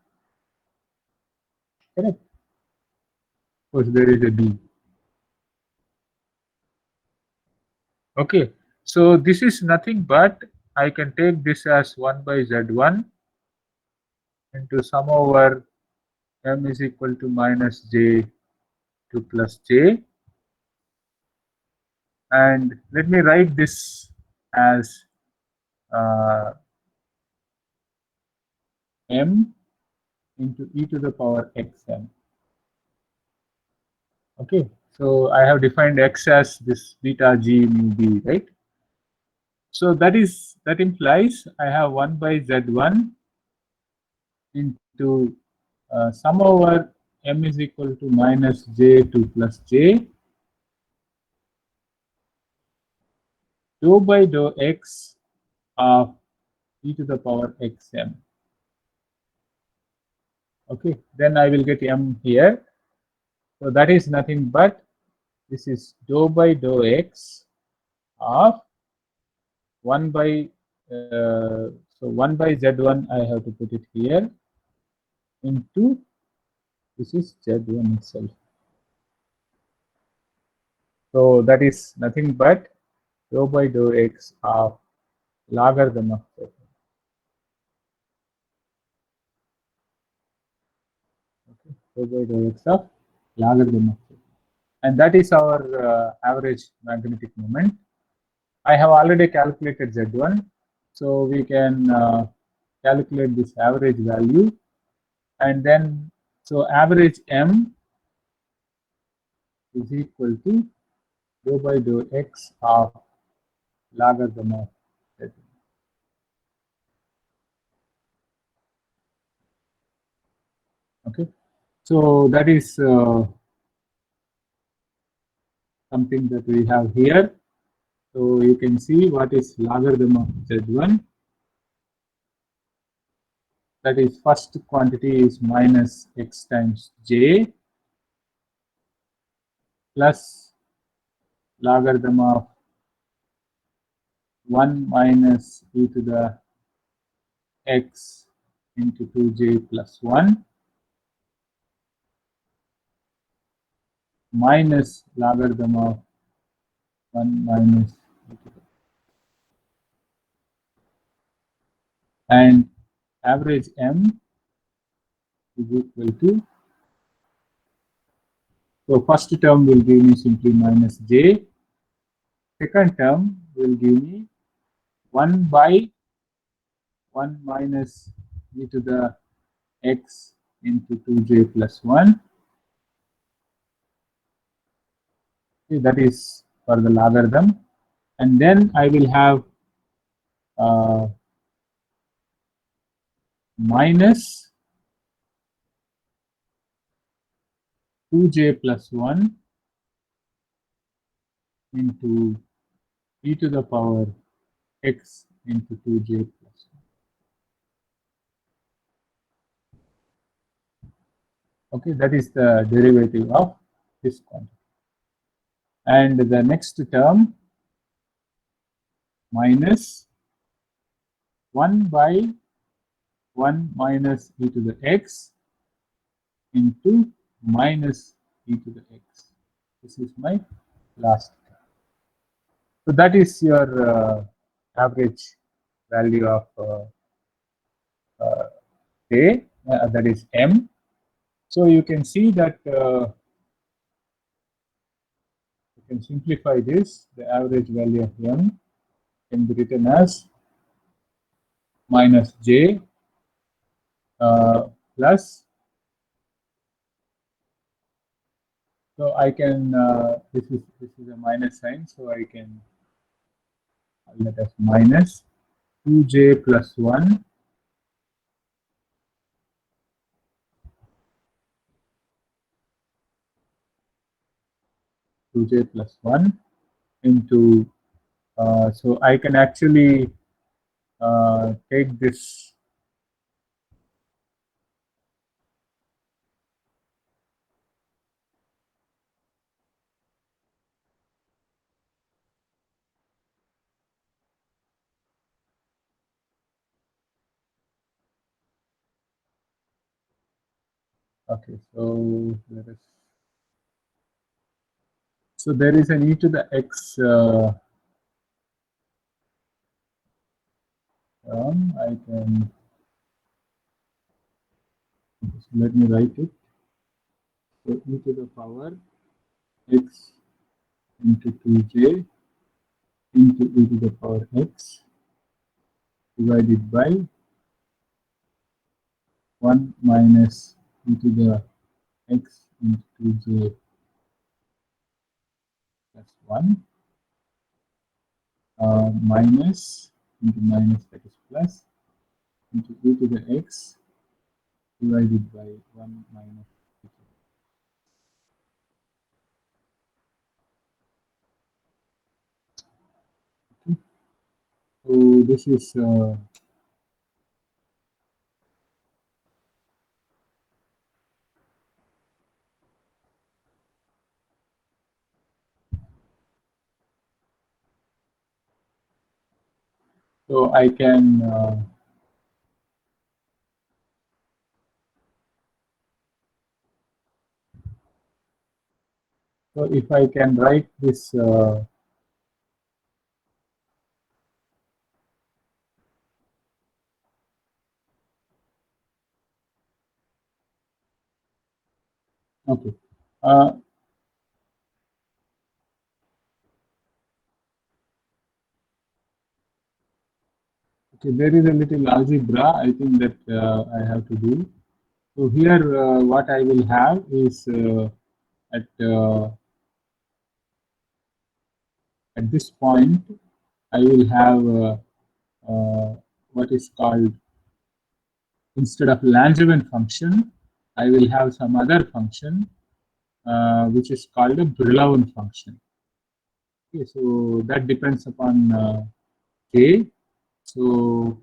Correct? Of course, there is a b. Okay, so this is nothing but I can take this as 1 by z1 into sum over m is equal to minus j2 plus j, and let me write this as m into e to the power xm. Okay, so I have defined x as this beta g mu b, right? So that implies I have 1 by z1 into sum over m is equal to minus j2 plus j dou by dou x of e to the power xm. Okay, then I will get m here. So that is nothing but this is dou by dou x of 1 by so 1 by z1 I have to put it here into this is z1 itself. So that is nothing but dou by dou x of logarithm of z1. Okay, dou by dou x of logarithm of z1. And that is our average magnetic moment. I have already calculated z1, so we can calculate this average value, and then so average m is equal to dou by dou x of logarithm of z1. Okay, so that is something that we have here. So you can see what is logarithm of z1. That is first quantity is minus x times j plus logarithm of 1 minus e to the x into 2j plus 1 minus logarithm of 1 minus e to the, and average m is equal to, so first term will give me simply minus j, second term will give me 1 by 1 minus e to the x into 2j plus 1. Okay, that is for the logarithm, and then I will have minus 2j plus 1 into e to the power x into 2j plus 1. Okay, that is the derivative of this quantity. And the next term minus 1 by 1 minus e to the x into minus e to the x. This is my last term. So that is your average value of A, that is m. So you can see that you can simplify this. The average value of m can be written as minus j plus. So I can this is a minus sign, so I can let us minus 2j plus 1 2j plus 1 into so I can actually take this okay, so let us, so there is an e to the x term. I can, let me write it. So e to the power x into 2j into e to the power x divided by 1 minus e to the x into 2j plus 1 minus into minus, that is plus, into e to the x divided by 1 minus e to the. So this is So I can so if I can write this okay. Okay, there is a little algebra I think that I have to do. So here what I will have is at this point I will have what is called, instead of Langevin function, I will have some other function which is called a Brillouin function. Okay, so that depends upon K. So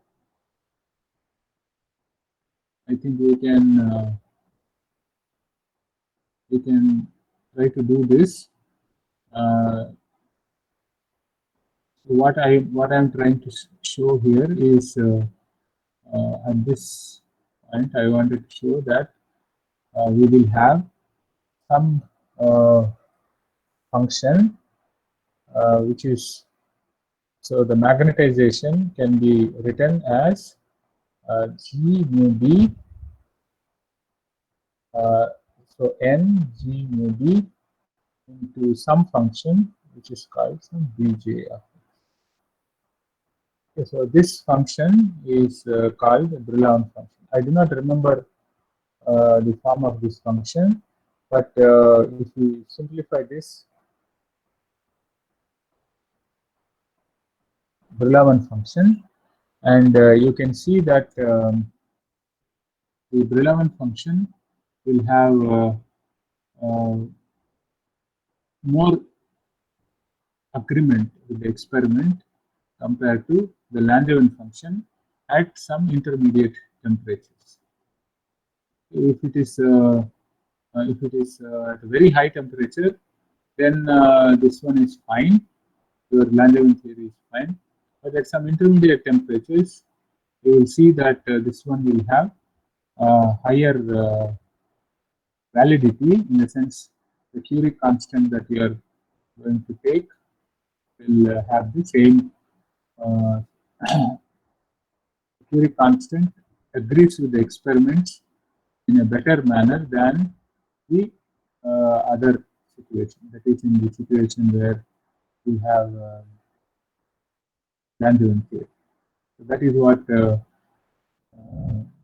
I think we can try to do this. So what I'm trying to show here is at this point I wanted to show that we will have some function which is, so the magnetization can be written as G mu B, so N G mu B into some function which is called some Bj. Okay, so this function is called the Brillouin function. I do not remember the form of this function, but if we simplify this Brillouin function, and you can see that the Brillouin function will have more agreement with the experiment compared to the Langevin function at some intermediate temperatures. If it is at a very high temperature, then this one is fine. Your Langevin theory is fine. But at some intermediate temperatures, you will see that this one will have higher validity, in the sense the Curie constant that you are going to take will have the same Curie constant agrees with the experiments in a better manner than the other situation. That is, in the situation where we have Langevin theory. So that is what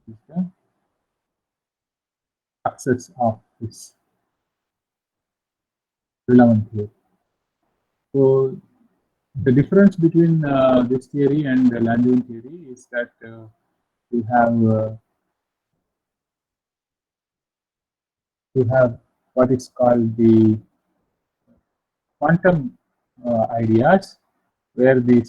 is the success of this Brillouin theory. So the difference between this theory and the Langevin theory is that we have what is called the quantum ideas, where the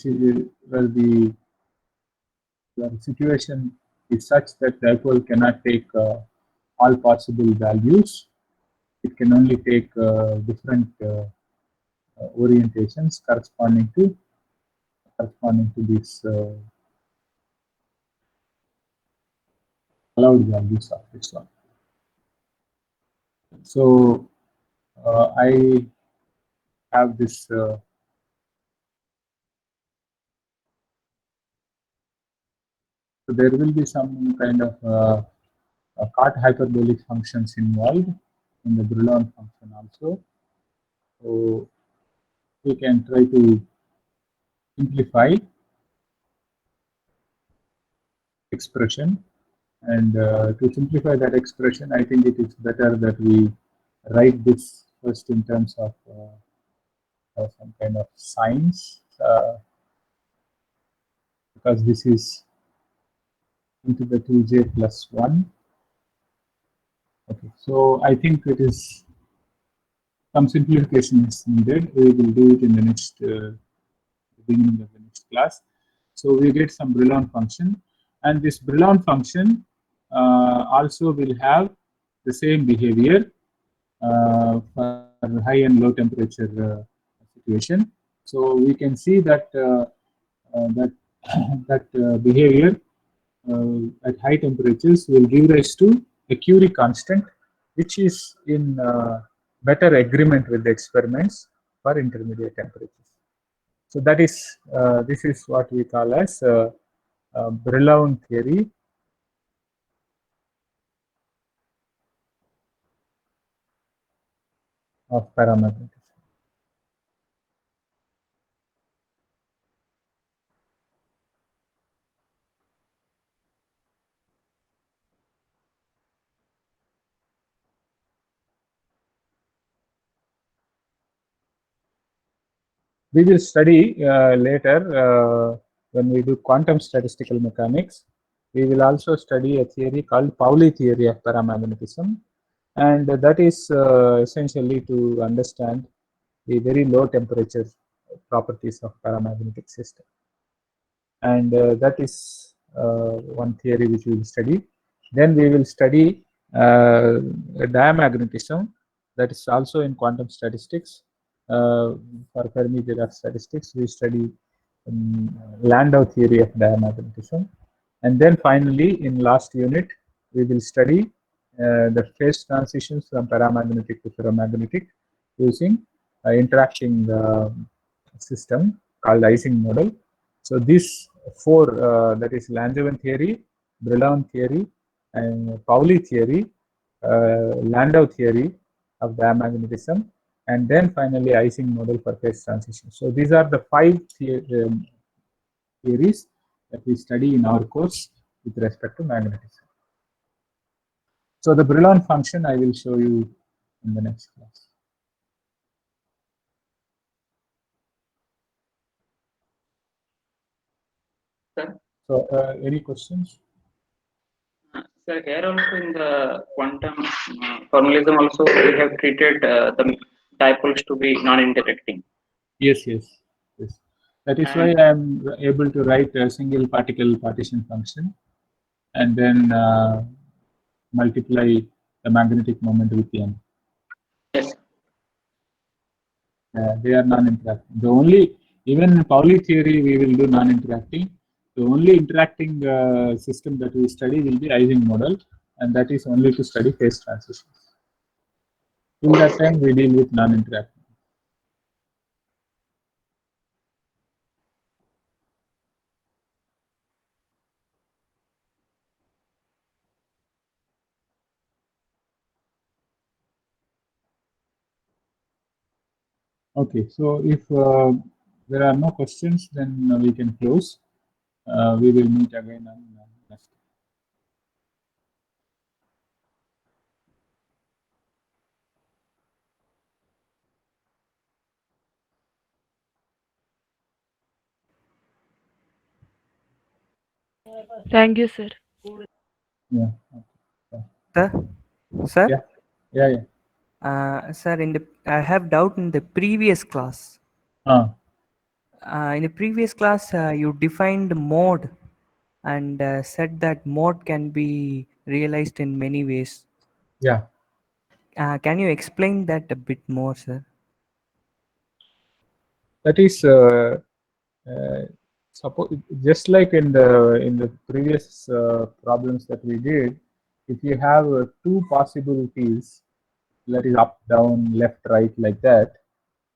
situation is such that dipole cannot take all possible values. It can only take different orientations corresponding to these allowed values of this one. So I have this so there will be some kind of cot hyperbolic functions involved in the Brillouin function also. So we can try to simplify expression, and to simplify that expression, I think it is better that we write this first in terms of some kind of signs, because this is into the 2j plus 1. Okay, so I think it is some simplification is needed. We will do it in the next beginning of the next class. So we get some Brillouin function, and this Brillouin function also will have the same behavior for high and low temperature situation. So we can see that that that behavior at high temperatures will give rise to a Curie constant, which is in better agreement with the experiments for intermediate temperatures. So that is this is what we call as Brillouin theory of paramagnetism. We will study later when we do quantum statistical mechanics. We will also study a theory called Pauli theory of paramagnetism, and that is essentially to understand the very low temperature properties of paramagnetic system, and that is one theory which we will study. Then we will study diamagnetism, that is also in quantum statistics. For Fermi-Dirac statistics, we study Landau theory of diamagnetism, and then finally, in last unit, we will study the phase transitions from paramagnetic to ferromagnetic using interacting system called Ising model. So these four, that is Langevin theory, Brillouin theory, and Pauli theory, Landau theory of diamagnetism, and then finally Ising model for phase transition. So these are the five theories that we study in our course with respect to magnetism. So the Brillouin function I will show you in the next class. Sir? So any questions? Sir, here also in the quantum formalism also we have treated the dipoles to be non-interacting. Yes, yes, yes. That is why I am able to write a single particle partition function and then multiply the magnetic moment with n. Yes. They are non-interacting. The only, even in Pauli theory, we will do non-interacting. The only interacting system that we study will be Ising model, and that is only to study phase transitions. Till that time, we deal with non-interacting. Okay, so if there are no questions, then we can close. We will meet again on next. Thank you, sir. Yeah. Sir, sir, Yeah. Yeah. Yeah. Sir. I have doubt in the previous class. In the previous class, you defined mode and said that mode can be realized in many ways. Yeah. Can you explain that a bit more, sir? That is suppose just like in the previous problems that we did, if you have two possibilities, that is up, down, left, right, like that,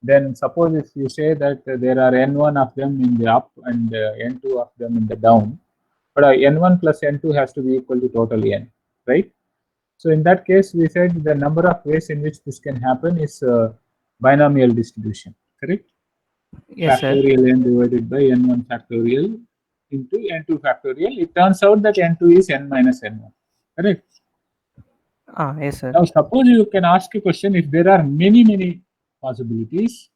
then suppose if you say that there are n1 of them in the up and n2 of them in the down, but n1 plus n2 has to be equal to total n, right? So in that case, we said the number of ways in which this can happen is binomial distribution, correct? Yes, sir. Factorial n divided by n1 factorial into n2 factorial. It turns out that n2 is n minus n1, correct? Yes, sir. Now, suppose you can ask a question if there are many possibilities.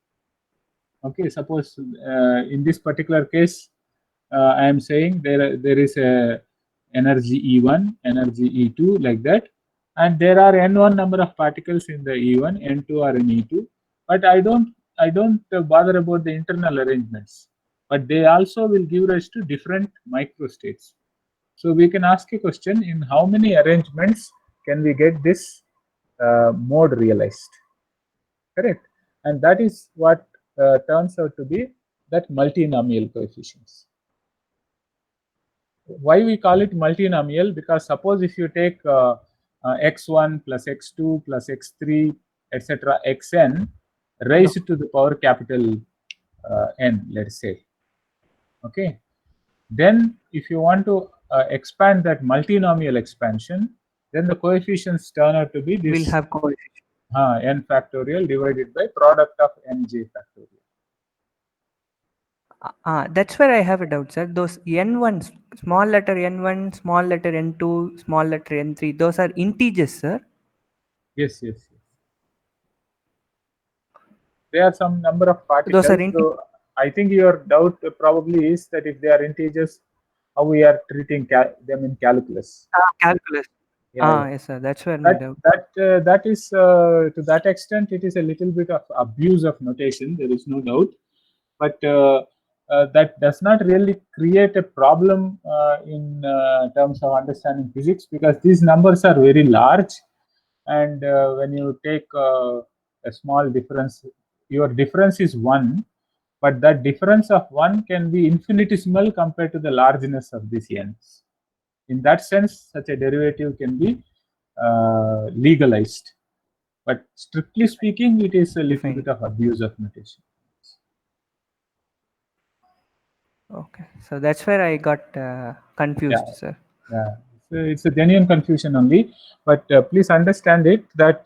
Okay, suppose in this particular case, I am saying there is a energy E1, energy E2, like that, and there are n1 number of particles in the E1, n2 are in E2, but I don't bother about the internal arrangements, but they also will give rise to different microstates. So we can ask a question: in how many arrangements can we get this mode realized? Correct, and that is what turns out to be that multinomial coefficients. why we call it multinomial? Because suppose if you take x1 plus x2 plus x3 etc. xn raised to the power capital N, let's say. Okay. Then if you want to expand that multinomial expansion, then the coefficients turn out to be this We'll have coefficient. n factorial divided by product of nj factorial. That's where I have a doubt, sir. Those n1, small letter n1, small letter n2, small letter n3, those are integers, sir. Yes, yes, yes. There are some number of particles. Those are So I think your doubt probably is that if they are integers, how we are treating them in calculus. calculus. Yeah, Yes, sir. That's where my doubt. That is to that extent it is a little bit of abuse of notation. There is no doubt, but that does not really create a problem in terms of understanding physics, because these numbers are very large, and when you take a small difference, your difference is 1, but that difference of 1 can be infinitesimal compared to the largeness of these n's. In that sense, such a derivative can be legalized, but strictly speaking, it is a little bit of abuse of notation. Okay, so that's where I got confused, sir. Yeah, so it's a genuine confusion only, but please understand it that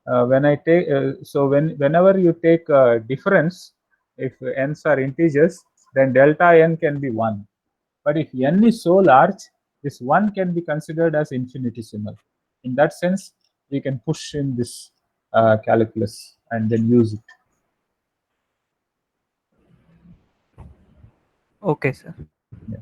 when I take whenever you take difference, if n's are integers, then delta n can be 1. But if n is so large, this 1 can be considered as infinitesimal. In that sense, we can push in this calculus and then use it. Okay, sir. Yeah.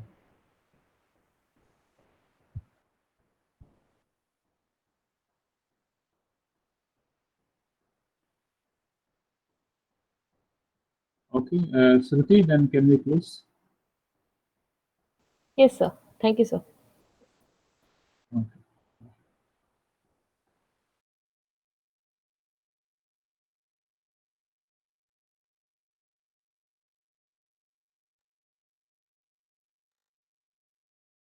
Okay, Shruti, then can we close? Yes, sir. Thank you, sir.